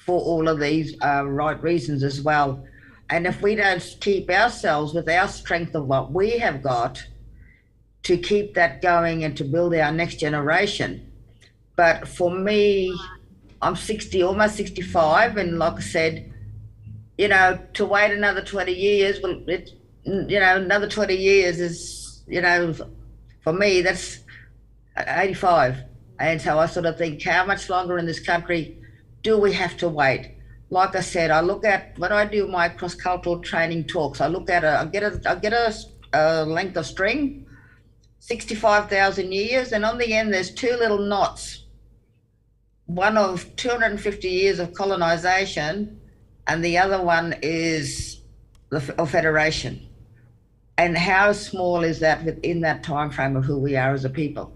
for all of these right reasons as well. And if we don't keep ourselves with our strength of what we have got to keep that going and to build our next generation. But for me, I'm 60, almost 65, and like I said, to wait another 20 years, well, another 20 years is, for me, that's 85. And so I sort of think, how much longer in this country do we have to wait? Like I said, I look at, when I do my cross-cultural training talks, I look at I get a length of string, 65,000 years, and on the end there's two little knots, one of 250 years of colonisation, and the other one is of federation. And how small is that within that time frame of who we are as a people?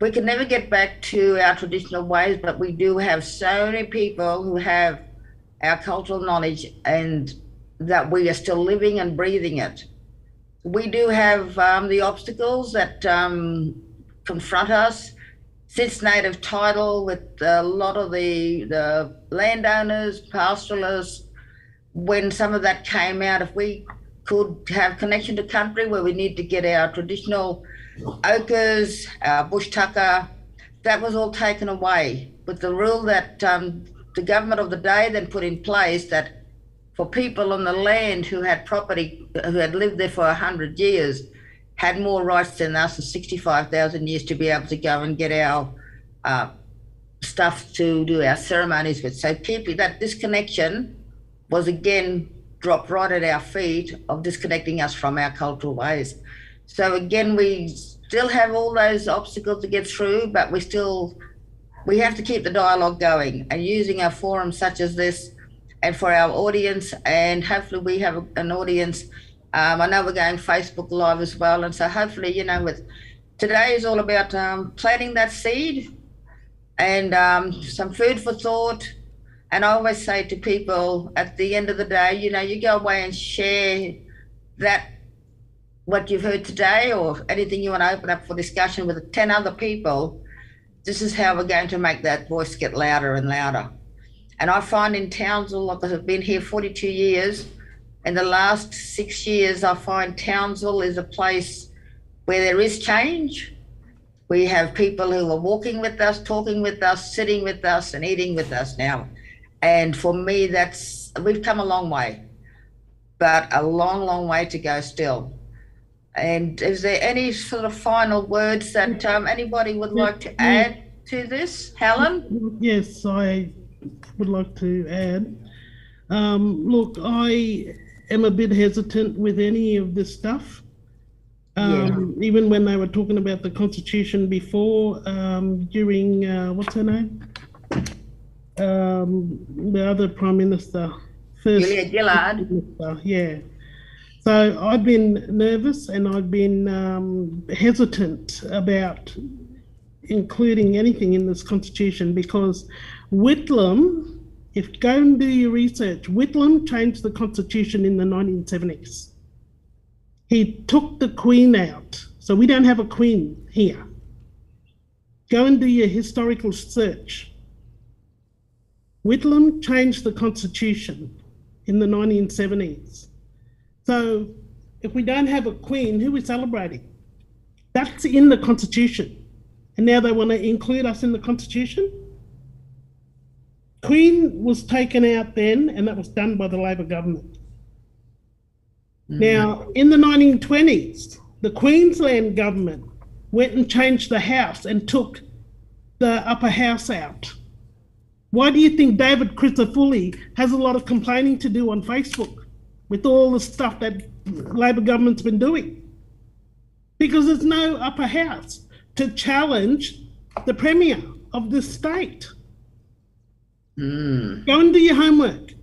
We can never get back to our traditional ways, but we do have so many people who have our cultural knowledge, and that we are still living and breathing it. We do have the obstacles that confront us. Since native title, with a lot of the landowners, pastoralists, when some of that came out, if we could have connection to country where we need to get our traditional ochres, our bush tucker, that was all taken away with the rule that the government of the day then put in place, that for people on the land who had property, who had lived there for 100 years, had more rights than us in 65,000 years to be able to go and get our stuff to do our ceremonies with. So keeping that disconnection was again dropped right at our feet of disconnecting us from our cultural ways. So again, we still have all those obstacles to get through, but we have to keep the dialogue going and using our forums such as this, and for our audience, and hopefully we have an audience. I know we're going Facebook Live as well, and so hopefully, with today is all about planting that seed and some food for thought. And I always say to people at the end of the day, you go away and share that, what you've heard today, or anything you want to open up for discussion with 10 other people. This is how we're going to make that voice get louder and louder. And I find in Townsville, like I've been here 42 years, in the last 6 years, I find Townsville is a place where there is change. We have people who are walking with us, talking with us, sitting with us, and eating with us now. And for me, we've come a long way, but a long, long way to go still. And is there any sort of final words that anybody would like to add to this? Helen? Yes, I would like to add. Look, I am a bit hesitant with any of this stuff. Even when they were talking about the Constitution before, during, what's her name? The other Prime Minister. Julia Gillard. Minister, yeah. So I've been nervous and I've been hesitant about including anything in this Constitution because Whitlam, go and do your research, Whitlam changed the Constitution in the 1970s. He took the Queen out. So we don't have a Queen here. Go and do your historical search. Whitlam changed the Constitution in the 1970s. So if we don't have a Queen, who are we celebrating? That's in the Constitution. And now they want to include us in the Constitution? Queen was taken out then, and that was done by the Labor government. Now, in the 1920s, the Queensland government went and changed the House and took the upper house out. Why do you think David Crisafulli has a lot of complaining to do on Facebook with all the stuff that Labor government's been doing? Because there's no upper house to challenge the Premier of this state. Go and do your homework.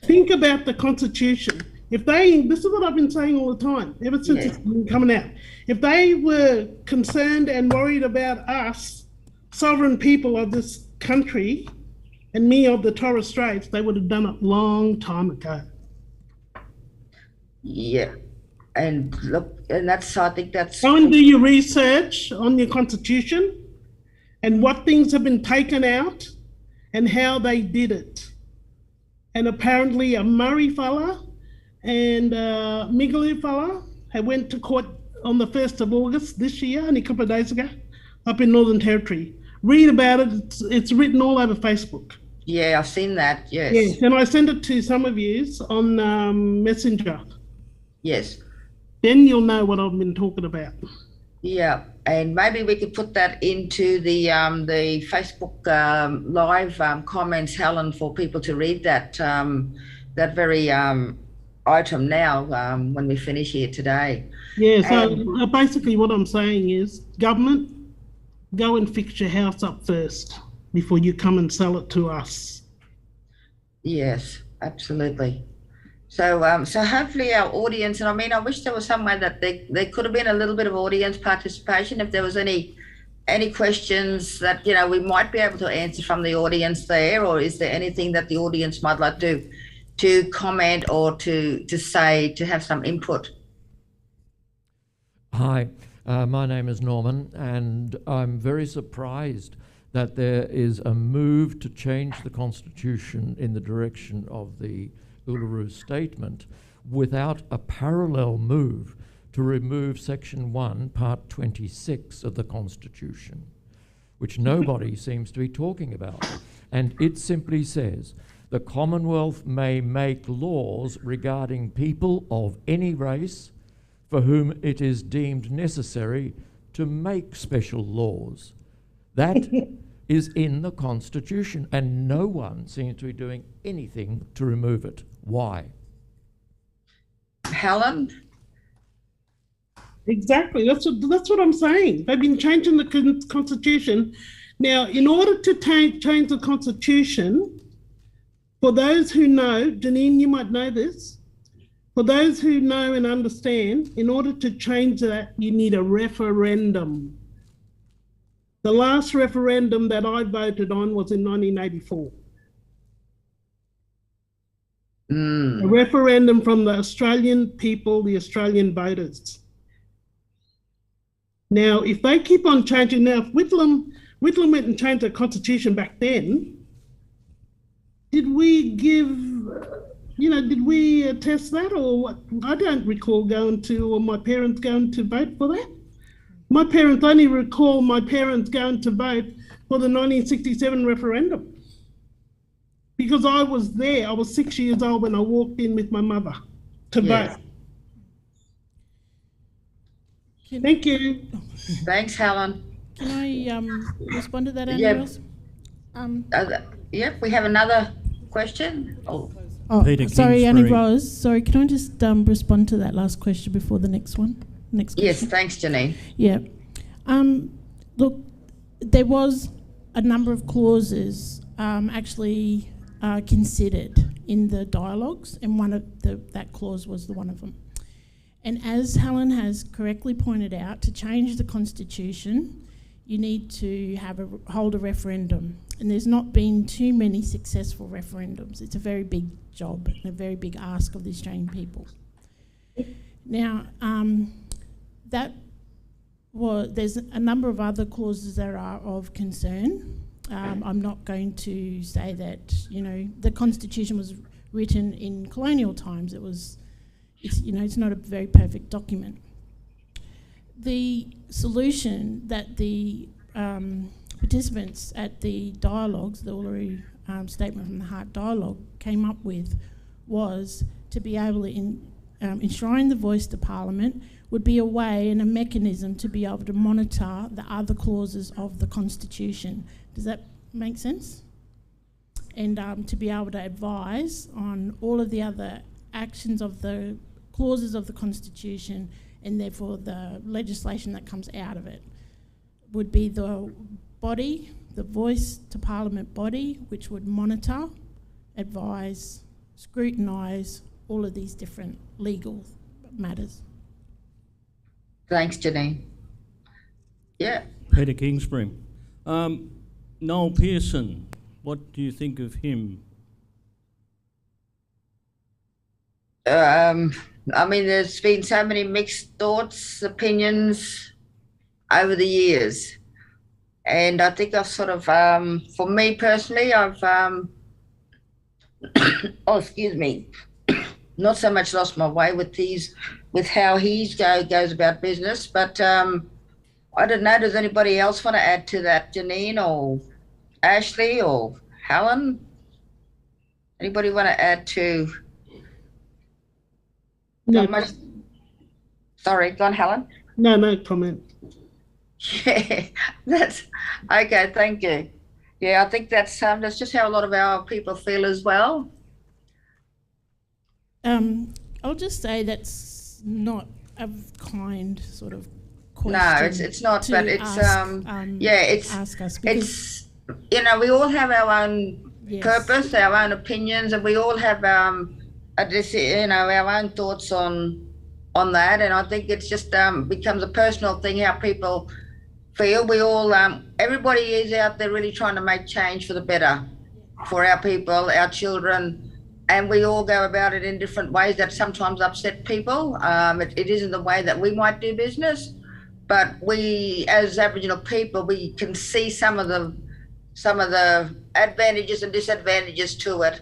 Think about the Constitution. This is what I've been saying all the time, ever since it's been coming out. If they were concerned and worried about us, sovereign people of this country, and me of the Torres Straits, they would have done it long time ago. Yeah, and look, and I think that's... Go and do your research on your Constitution and what things have been taken out and how they did it. And apparently a Murray fella and a Migaloo fella had went to court on the 1st of August this year, only a couple of days ago, up in Northern Territory. Read about it. It's written all over Facebook. Yeah, I've seen that, yes. Yes, and I sent it to some of you on Messenger. Yes. Then you'll know what I've been talking about. Yeah, and maybe we could put that into the Facebook live comments, Helen, for people to read that very item now when we finish here today. Yeah, so basically what I'm saying is, government, go and fix your house up first before you come and sell it to us. Yes, absolutely. So so hopefully our audience, and I mean, I wish there was some way that there could have been a little bit of audience participation. If there was any questions that, we might be able to answer from the audience there, or is there anything that the audience might like to comment or to say, to have some input? Hi, my name is Norman, and I'm very surprised that there is a move to change the Constitution in the direction of the Uluru Statement without a parallel move to remove Section 1, Part 26 of the Constitution, which nobody seems to be talking about. And it simply says, the Commonwealth may make laws regarding people of any race for whom it is deemed necessary to make special laws. That is in the Constitution, and no one seems to be doing anything to remove it. Why? Helen? Exactly, that's what I'm saying. They've been changing the Constitution. Now, in order to change the Constitution, for those who know, Janine, you might know this, for those who know and understand, in order to change that, you need a referendum. The last referendum that I voted on was in 1984. A referendum from the Australian people, the Australian voters. Now, if they keep on changing, now if Whitlam went and changed the Constitution back then, did we test that or what? I don't recall my parents going to vote for that. My parents only recall my parents going to vote for the 1967 referendum. Because I was there, I was 6 years old when I walked in with my mother to vote. Thank you. Thanks, Helen. Can I respond to that, Andrew? Yep, we have another question. Oh, Oh, Peter sorry, Annie Kingsbury. Rose. Sorry, can I just respond to that last question before the next one? Next yes, question. thanks, Janine. Yeah. Look, there was a number of clauses actually considered in the dialogues, and one of that clause was one of them. And as Helen has correctly pointed out, to change the constitution, you need to hold a referendum. And there's not been too many successful referendums. It's a very big job and a very big ask of the Australian people. Now, there's a number of other clauses that are of concern. I'm not going to say that, the Constitution was written in colonial times. It's not a very perfect document. The solution that the participants at the dialogues, the Uluru Statement from the Heart dialogue, came up with was to be able to enshrine the voice to Parliament would be a way and a mechanism to be able to monitor the other clauses of the Constitution. Does that make sense? And to be able to advise on all of the other actions of the clauses of the Constitution, and therefore the legislation that comes out of it would be the body, the voice to Parliament body, which would monitor, advise, scrutinise all of these different legal matters. Thanks, Janine. Yeah. Peter Kingsbury. Noel Pearson, what do you think of him? There's been so many mixed thoughts, opinions over the years. And I think I've sort of, for me personally, I've, not so much lost my way with how he goes about business, but I don't know, does anybody else want to add to that? Janine or Ashley or Helen? Anybody want to add to? No, Sorry, go on, Helen. no comment. Yeah, that's okay. Thank you. Yeah, I think that's just how a lot of our people feel as well. I'll just say that's not a kind sort of question. No, it's not. But it's ask us, it's we all have our own purpose, our own opinions, and we all have our own thoughts on that. And I think it's just becomes a personal thing how people feel. We all everybody is out there really trying to make change for the better for our people, our children, and we all go about it in different ways that sometimes upset people. It isn't the way that we might do business, but we as Aboriginal people, we can see some of the advantages and disadvantages to it.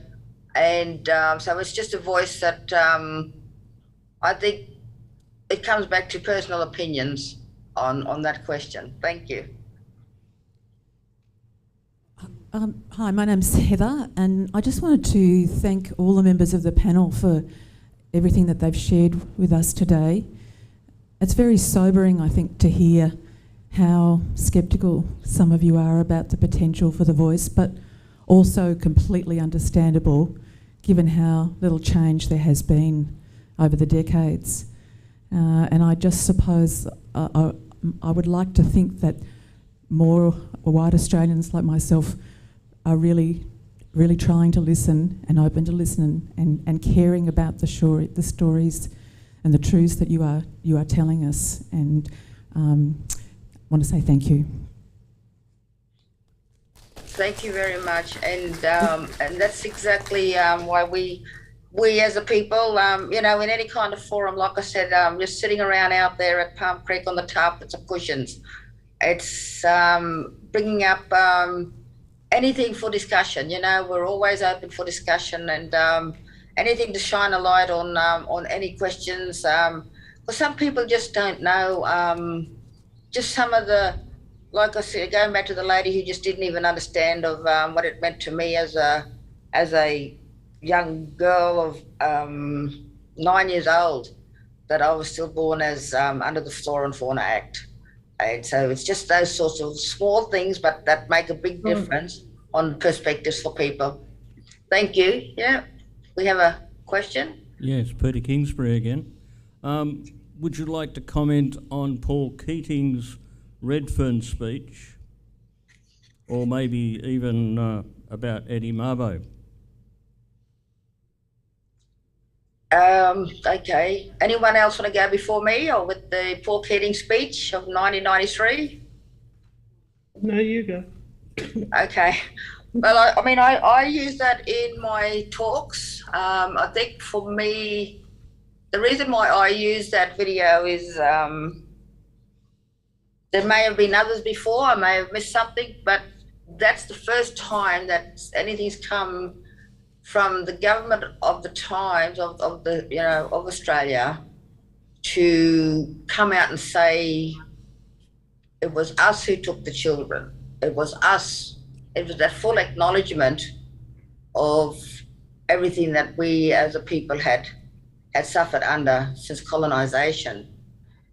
And so it's just a voice that I think it comes back to personal opinions on that question. Thank you. Hi, my name's Heather, and I just wanted to thank all the members of the panel for everything that they've shared with us today. It's very sobering, I think, to hear how sceptical some of you are about the potential for the voice, but also completely understandable given how little change there has been over the decades. And I just suppose I would like to think that more white Australians like myself are really, really trying to listen and open to listen and caring about the stories and the truths that you are telling us. And want to say thank you. Thank you very much, and that's exactly why we as a people, in any kind of forum, like I said, just sitting around out there at Palm Creek on the tarpets of cushions, it's bringing up anything for discussion. We're always open for discussion and anything to shine a light on any questions. Well, some people just don't know, just some of the. Like I said, going back to the lady who just didn't even understand of what it meant to me as a young girl of 9 years old, that I was still born as under the Flora and Fauna Act. And so it's just those sorts of small things, but that make a big difference. on perspectives for people. Thank you. Yeah, we have a question. Yes, Peter Kingsbury again. Would you like to comment on Paul Keating's Redfern speech, or maybe even about Eddie Mabo? Okay. Anyone else want to go before me, or with the Paul Keating speech of 1993? No, you go. Okay. Well, I use that in my talks. I think for me, the reason why I use that video is there may have been others before. I may have missed something, but that's the first time that anything's come from the government of the times of Australia to come out and say it was us who took the children. It was us. It was that full acknowledgement of everything that we as a people had suffered under since colonisation.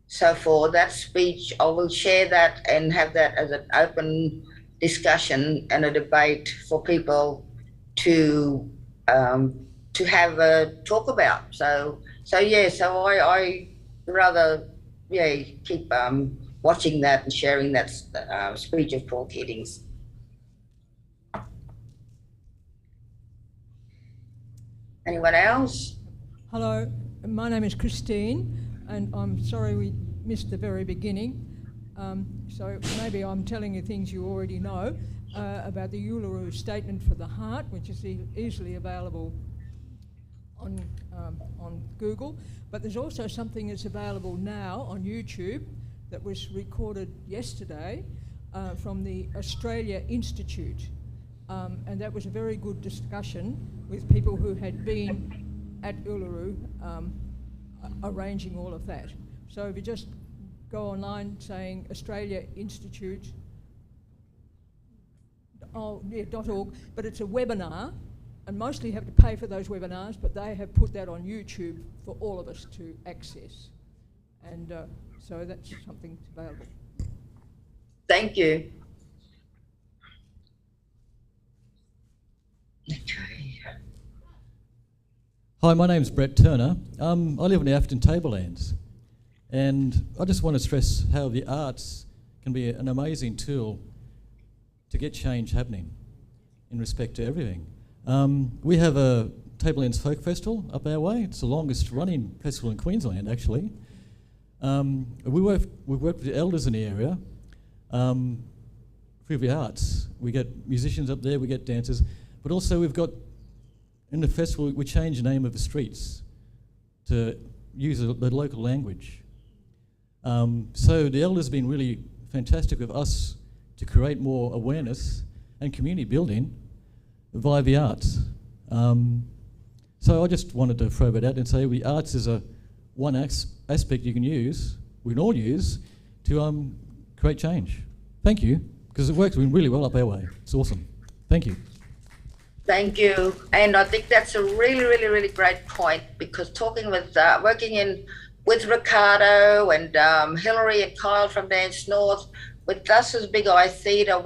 So for that speech, I will share that and have that as an open discussion and a debate for people to have a talk about. So I rather keep watching that and sharing that speech of Paul Keating's. Anyone else? Hello, my name is Christine, and I'm sorry we missed the very beginning. So maybe I'm telling you things you already know about the Uluru Statement for the Heart, which is easily available on Google. But there's also something that's available now on YouTube that was recorded yesterday from the Australia Institute. And that was a very good discussion with people who had been at Uluru arranging all of that. So if you just go online saying Australia Institute, .org, but it's a webinar, and mostly you have to pay for those webinars, but they have put that on YouTube for all of us to access. And so that's something that's available. Thank you. Okay. Hi, my name's Brett Turner. I live in the Afton Tablelands, and I just want to stress how the arts can be an amazing tool to get change happening in respect to everything. We have a Tablelands Folk Festival up our way. It's the longest running festival in Queensland, actually. We've worked with the elders in the area for the arts. We get musicians up there, we get dancers, but also we've got, in the festival, we change the name of the streets to use the local language. So the elders have been really fantastic with us to create more awareness and community building via the arts. So I just wanted to throw that out and say the arts is one aspect you can use, we can all use, to create change. Thank you, because it works really well up our way. It's awesome. Thank you. Thank you. And I think that's a really, really, really great point, because talking with, working with Ricardo and Hillary and Kyle from Dance North, with us as Big Eye Theatre,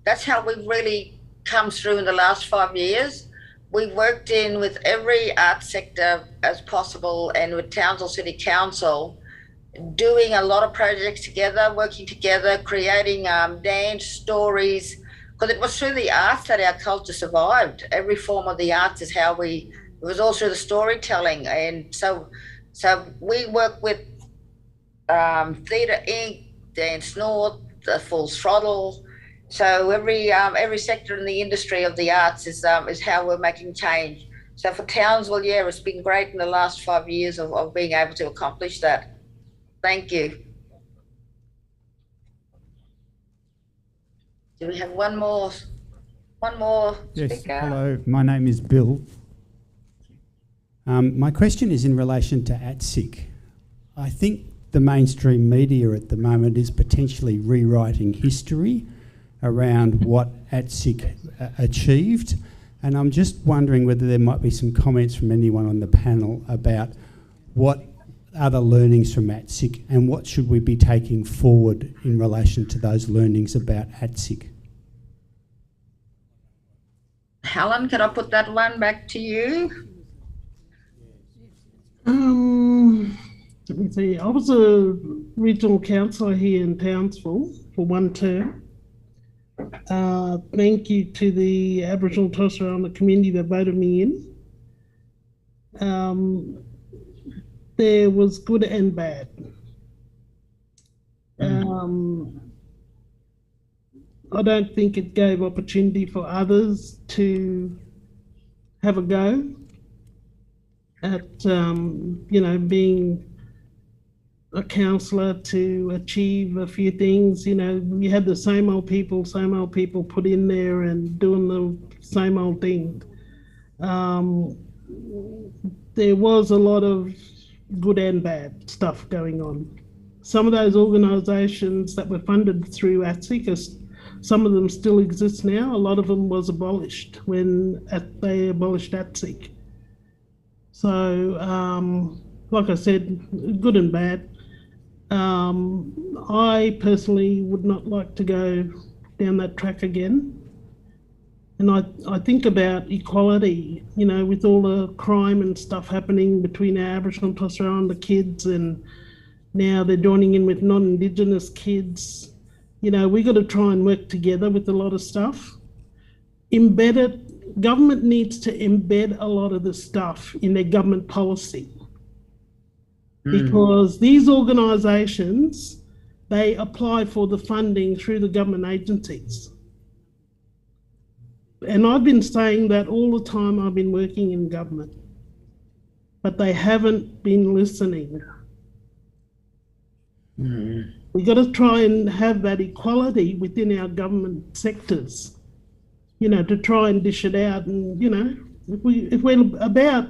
that's how we've really come through in the last 5 years. We've worked in with every art sector as possible, and with Townsville City Council, doing a lot of projects together, working together, creating dance stories, because it was through the arts that our culture survived. Every form of the arts is how it was all through the storytelling. And so we work with Theatre Inc., Dance North, Full Throttle. So every sector in the industry of the arts is how we're making change. So for Townsville, yeah, it's been great in the last 5 years of being able to accomplish that. Thank you. Do we have one more Yes, speaker? hello, my name is Bill. My question is in relation to ATSIC. I think the mainstream media at the moment is potentially rewriting history around what ATSIC achieved, and I'm just wondering whether there might be some comments from anyone on the panel about what other learnings from ATSIC and what should we be taking forward in relation to those learnings about ATSIC. Helen, can I put that one back to you? Let me see. I was a regional councillor here in Townsville for one term. Thank you to the Aboriginal and Torres Strait Islander community that voted me in. There was good and bad. I don't think it gave opportunity for others to have a go at, being a councillor to achieve a few things. We had the same old people put in there and doing the same old thing. There was a lot of good and bad stuff going on. Some of those organisations that were funded through ATSIC, some of them still exist now. A lot of them was abolished when they abolished ATSIC. So, like I said, good and bad. I personally would not like to go down that track again. And I think about equality, with all the crime and stuff happening between our Aboriginal and Torres Strait Islander kids, and now they're joining in with non-Indigenous kids. We got to try and work together with a lot of stuff. Government needs to embed a lot of the stuff in their government policy. Because these organisations, they apply for the funding through the government agencies. And I've been saying that all the time I've been working in government, but they haven't been listening. We've got to try and have that equality within our government sectors, to try and dish it out. And, if we're about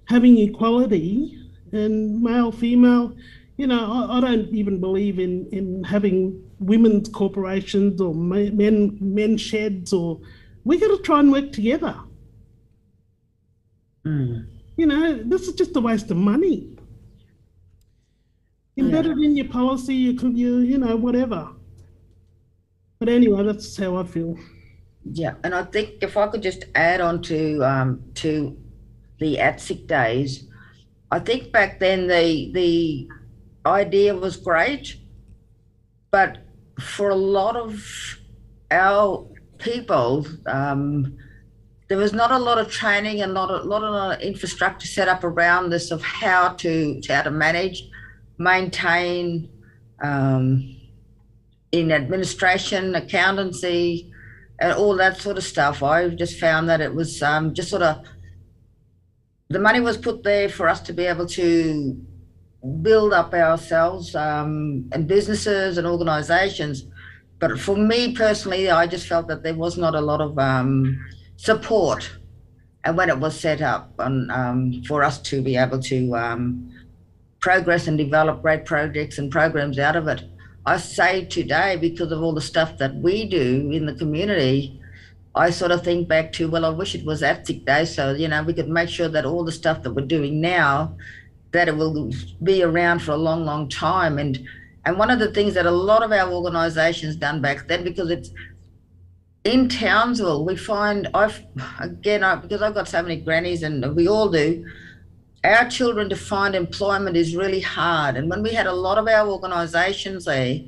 having equality and male, female, I don't even believe in having women's corporations or men sheds, or we got to try and work together. This is just a waste of money. Embed it in your policy, you could, whatever. But anyway, that's how I feel. Yeah, and I think if I could just add on to the ATSIC days, I think back then the idea was great, but for a lot of our people, there was not a lot of training and not a lot of infrastructure set up around this of how to manage, maintain, in administration, accountancy, and all that sort of stuff. I just found that it was just sort of, the money was put there for us to be able to build up ourselves and businesses and organisations. But for me personally, I just felt that there was not a lot of support, and when it was set up for us to be able to progress and develop great projects and programs out of it. I say today, because of all the stuff that we do in the community, I sort of think back to, well, I wish it was ATSIC Day, so, we could make sure that all the stuff that we're doing now, that it will be around for a long, long time. And one of the things that a lot of our organisations done back then, because it's in Townsville, we find, because I've got so many grannies, and we all do, our children to find employment is really hard. And when we had a lot of our organisations there,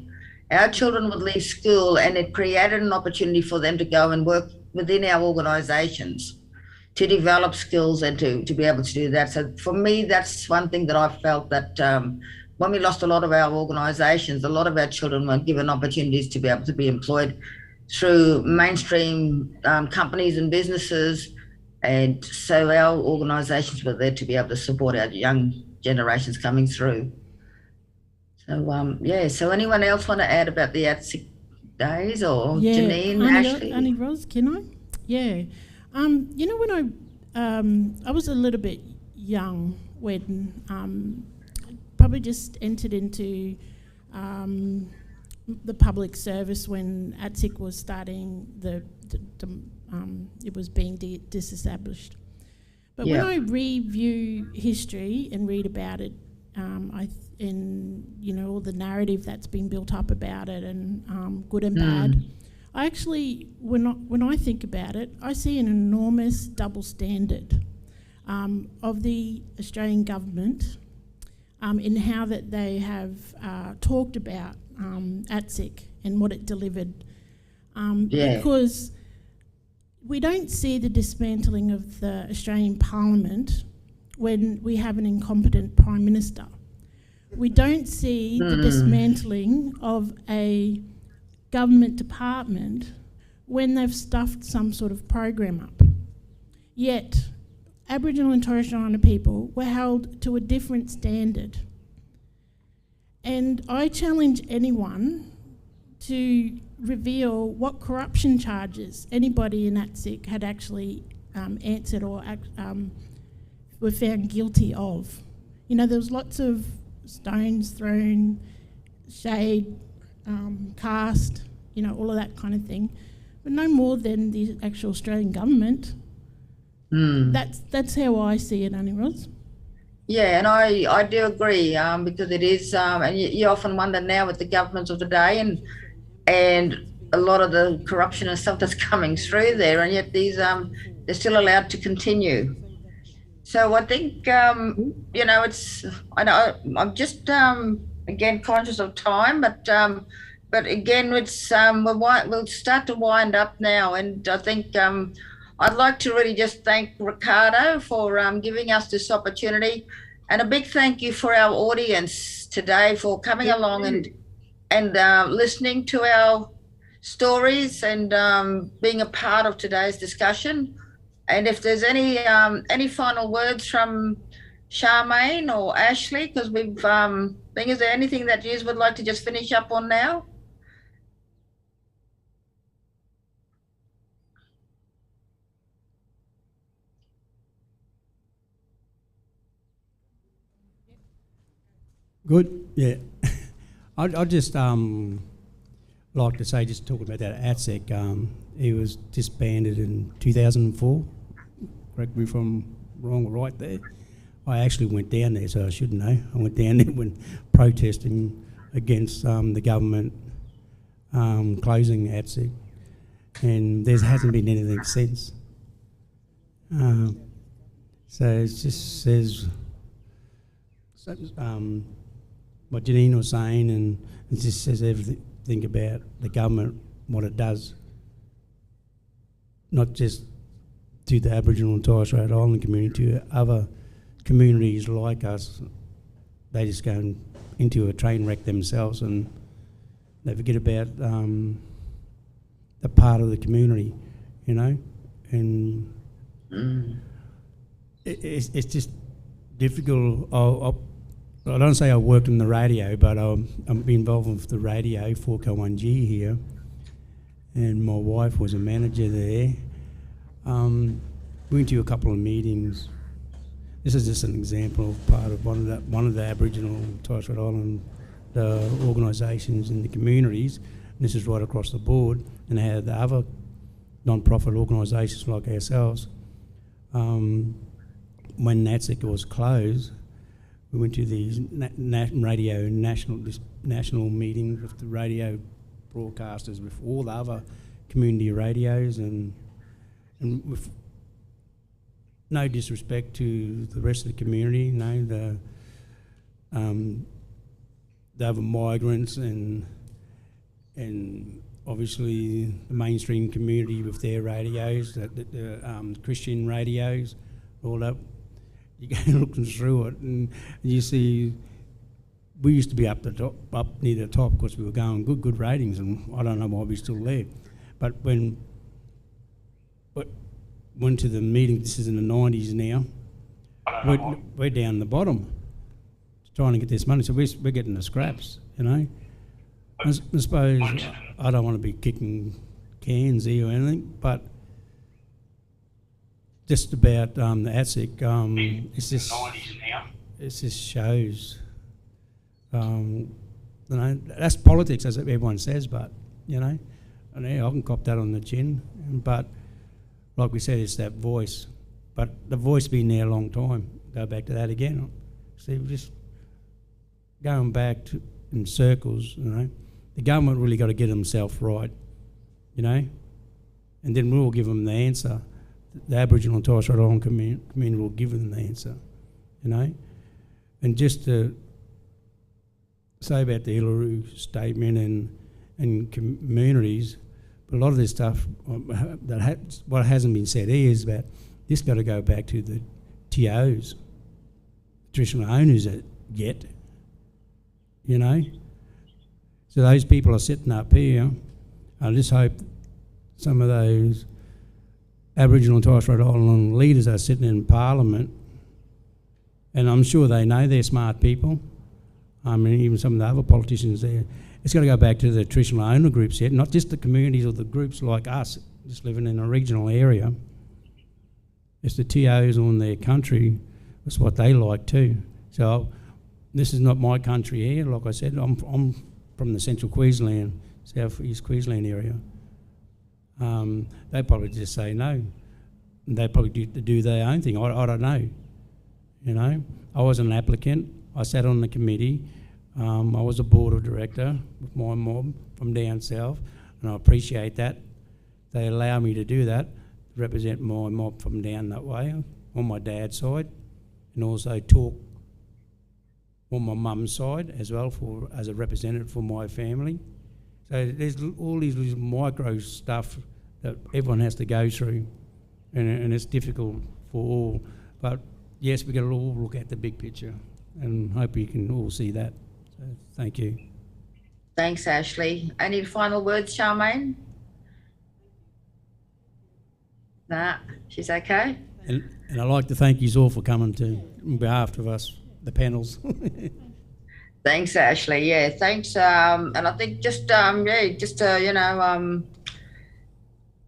our children would leave school, and it created an opportunity for them to go and work within our organisations to develop skills and to be able to do that. So for me, that's one thing that I felt that when we lost a lot of our organisations, a lot of our children weren't given opportunities to be able to be employed through mainstream companies and businesses. And so our organisations were there to be able to support our young generations coming through. So, so anyone else want to add about the ATSIC days, or Janine, Ashley? Annie Ros, can I? Yeah. When I was a little bit young when probably just entered into the public service when ATSIC was starting it was being disestablished. But when I review history and read about it, all the narrative that's been built up about it, and good and bad, I actually, when I think about it, I see an enormous double standard of the Australian government in how that they have talked about ATSIC and what it delivered. Because we don't see the dismantling of the Australian Parliament when we have an incompetent Prime Minister. We don't see the dismantling of a government department when they've stuffed some sort of program up. Yet, Aboriginal and Torres Strait Islander people were held to a different standard. And I challenge anyone to reveal what corruption charges anybody in ATSIC had actually answered or were found guilty of. You know, there was lots of stones thrown, shade cast, you know, all of that kind of thing, but no more than the actual Australian government. That's how I see it, Annie Ross. Yeah, and I do agree, because it is, and you often wonder now with the governments of today and a lot of the corruption and stuff that's coming through there, and yet these they're still allowed to continue. So I think you know, it's, I know I'm just again conscious of time, but again it's we'll start to wind up now, and I think I'd like to really just thank Ricardo for giving us this opportunity, and a big thank you for our audience today for coming along and listening to our stories and being a part of today's discussion. And if there's any final words from Charmaine or Ashley, because we've is there anything that you would like to just finish up on now? Good, yeah. I'd just like to say, just talking about that ATSIC, it was disbanded in 2004. Correct me if I'm wrong or right there. I actually went down there, so I should know. I went down there when protesting against the government closing ATSIC, and there hasn't been anything since. So it just says what Janine was saying, and it just says everything about the government, what it does, not just to the Aboriginal and Torres Strait Islander community, to other communities like us. They just go into a train wreck themselves, and they forget about the part of the community, you know, and it's just difficult. I don't say I worked in the radio, but I'm involved with the radio, 4K1G here, and my wife was a manager there. We went to a couple of meetings. This is just an example of part of one of the Aboriginal Torres Strait Island organisations in the communities. And this is right across the board, and how the other non-profit organisations like ourselves, when ATSIC was closed, we went to these national meetings with the radio broadcasters, with all the other community radios, and with no disrespect to the rest of the community, you know, the other migrants and obviously the mainstream community with their radios, the Christian radios, all that. You go looking through it, and you see we used to be up near the top because we were going good ratings, and I don't know why we're still there. But when went to the meeting, this is in the 90s now, we're down the bottom trying to get this money, so we're getting the scraps, you know. I suppose I don't want to be kicking cans here or anything, but just about the ATSIC, it just shows, you know, that's politics, as everyone says, but, you know, and I can cop that on the chin, but like we said, it's that voice, but the voice been there a long time. Go back to that again. See, we're just going back in circles, you know. The government really got to get themselves right, you know, and then we'll give them the answer. The Aboriginal and Torres Strait Island community will give them the answer, you know. And just to say about the Uluru Statement and communities, but a lot of this stuff, what hasn't been said here is about this got to go back to the TOs, traditional owners yet, you know. So those people are sitting up here. I just hope some of those Aboriginal and Torres Strait Island leaders are sitting in Parliament, and I'm sure they know they're smart people. I mean, even some of the other politicians there. It's got to go back to the traditional owner groups yet, not just the communities or the groups like us, just living in a regional area. It's the TOs on their country. That's what they like too. So this is not my country here. Like I said, I'm from the central Queensland, south east Queensland area. They probably just say no. They probably do their own thing. I don't know. You know, I was an applicant. I sat on the committee. I was a board of director with my mob from down south, and I appreciate that. They allow me to do that, represent my mob from down that way on my dad's side, and also talk on my mum's side as well as a representative for my family. So there's all these little micro stuff that everyone has to go through, and it's difficult for all. But yes, we've got to all look at the big picture, and hope you can all see that. So thank you. Thanks, Ashley. Any final words, Charmaine? Nah, she's okay. And I'd like to thank you all for coming to on behalf of us, the panels. Thanks, Ashley. Yeah, thanks. And I think just you know,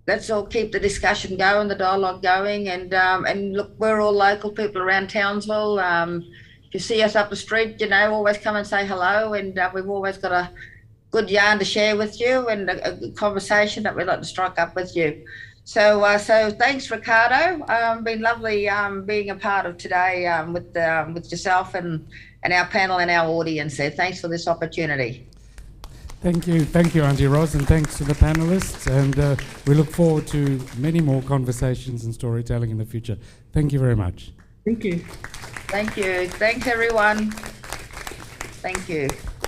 let's all keep the discussion going, the dialogue going, and look, we're all local people around Townsville. If you see us up the street, you know, always come and say hello, and we've always got a good yarn to share with you and a conversation that we'd like to strike up with you. So thanks, Ricardo. Been lovely being a part of today with yourself and our panel and our audience there. Thanks for this opportunity. Thank you, Auntie Ros, and thanks to the panelists. And we look forward to many more conversations and storytelling in the future. Thank you very much. Thank you. Thank you. Thanks, everyone. Thank you.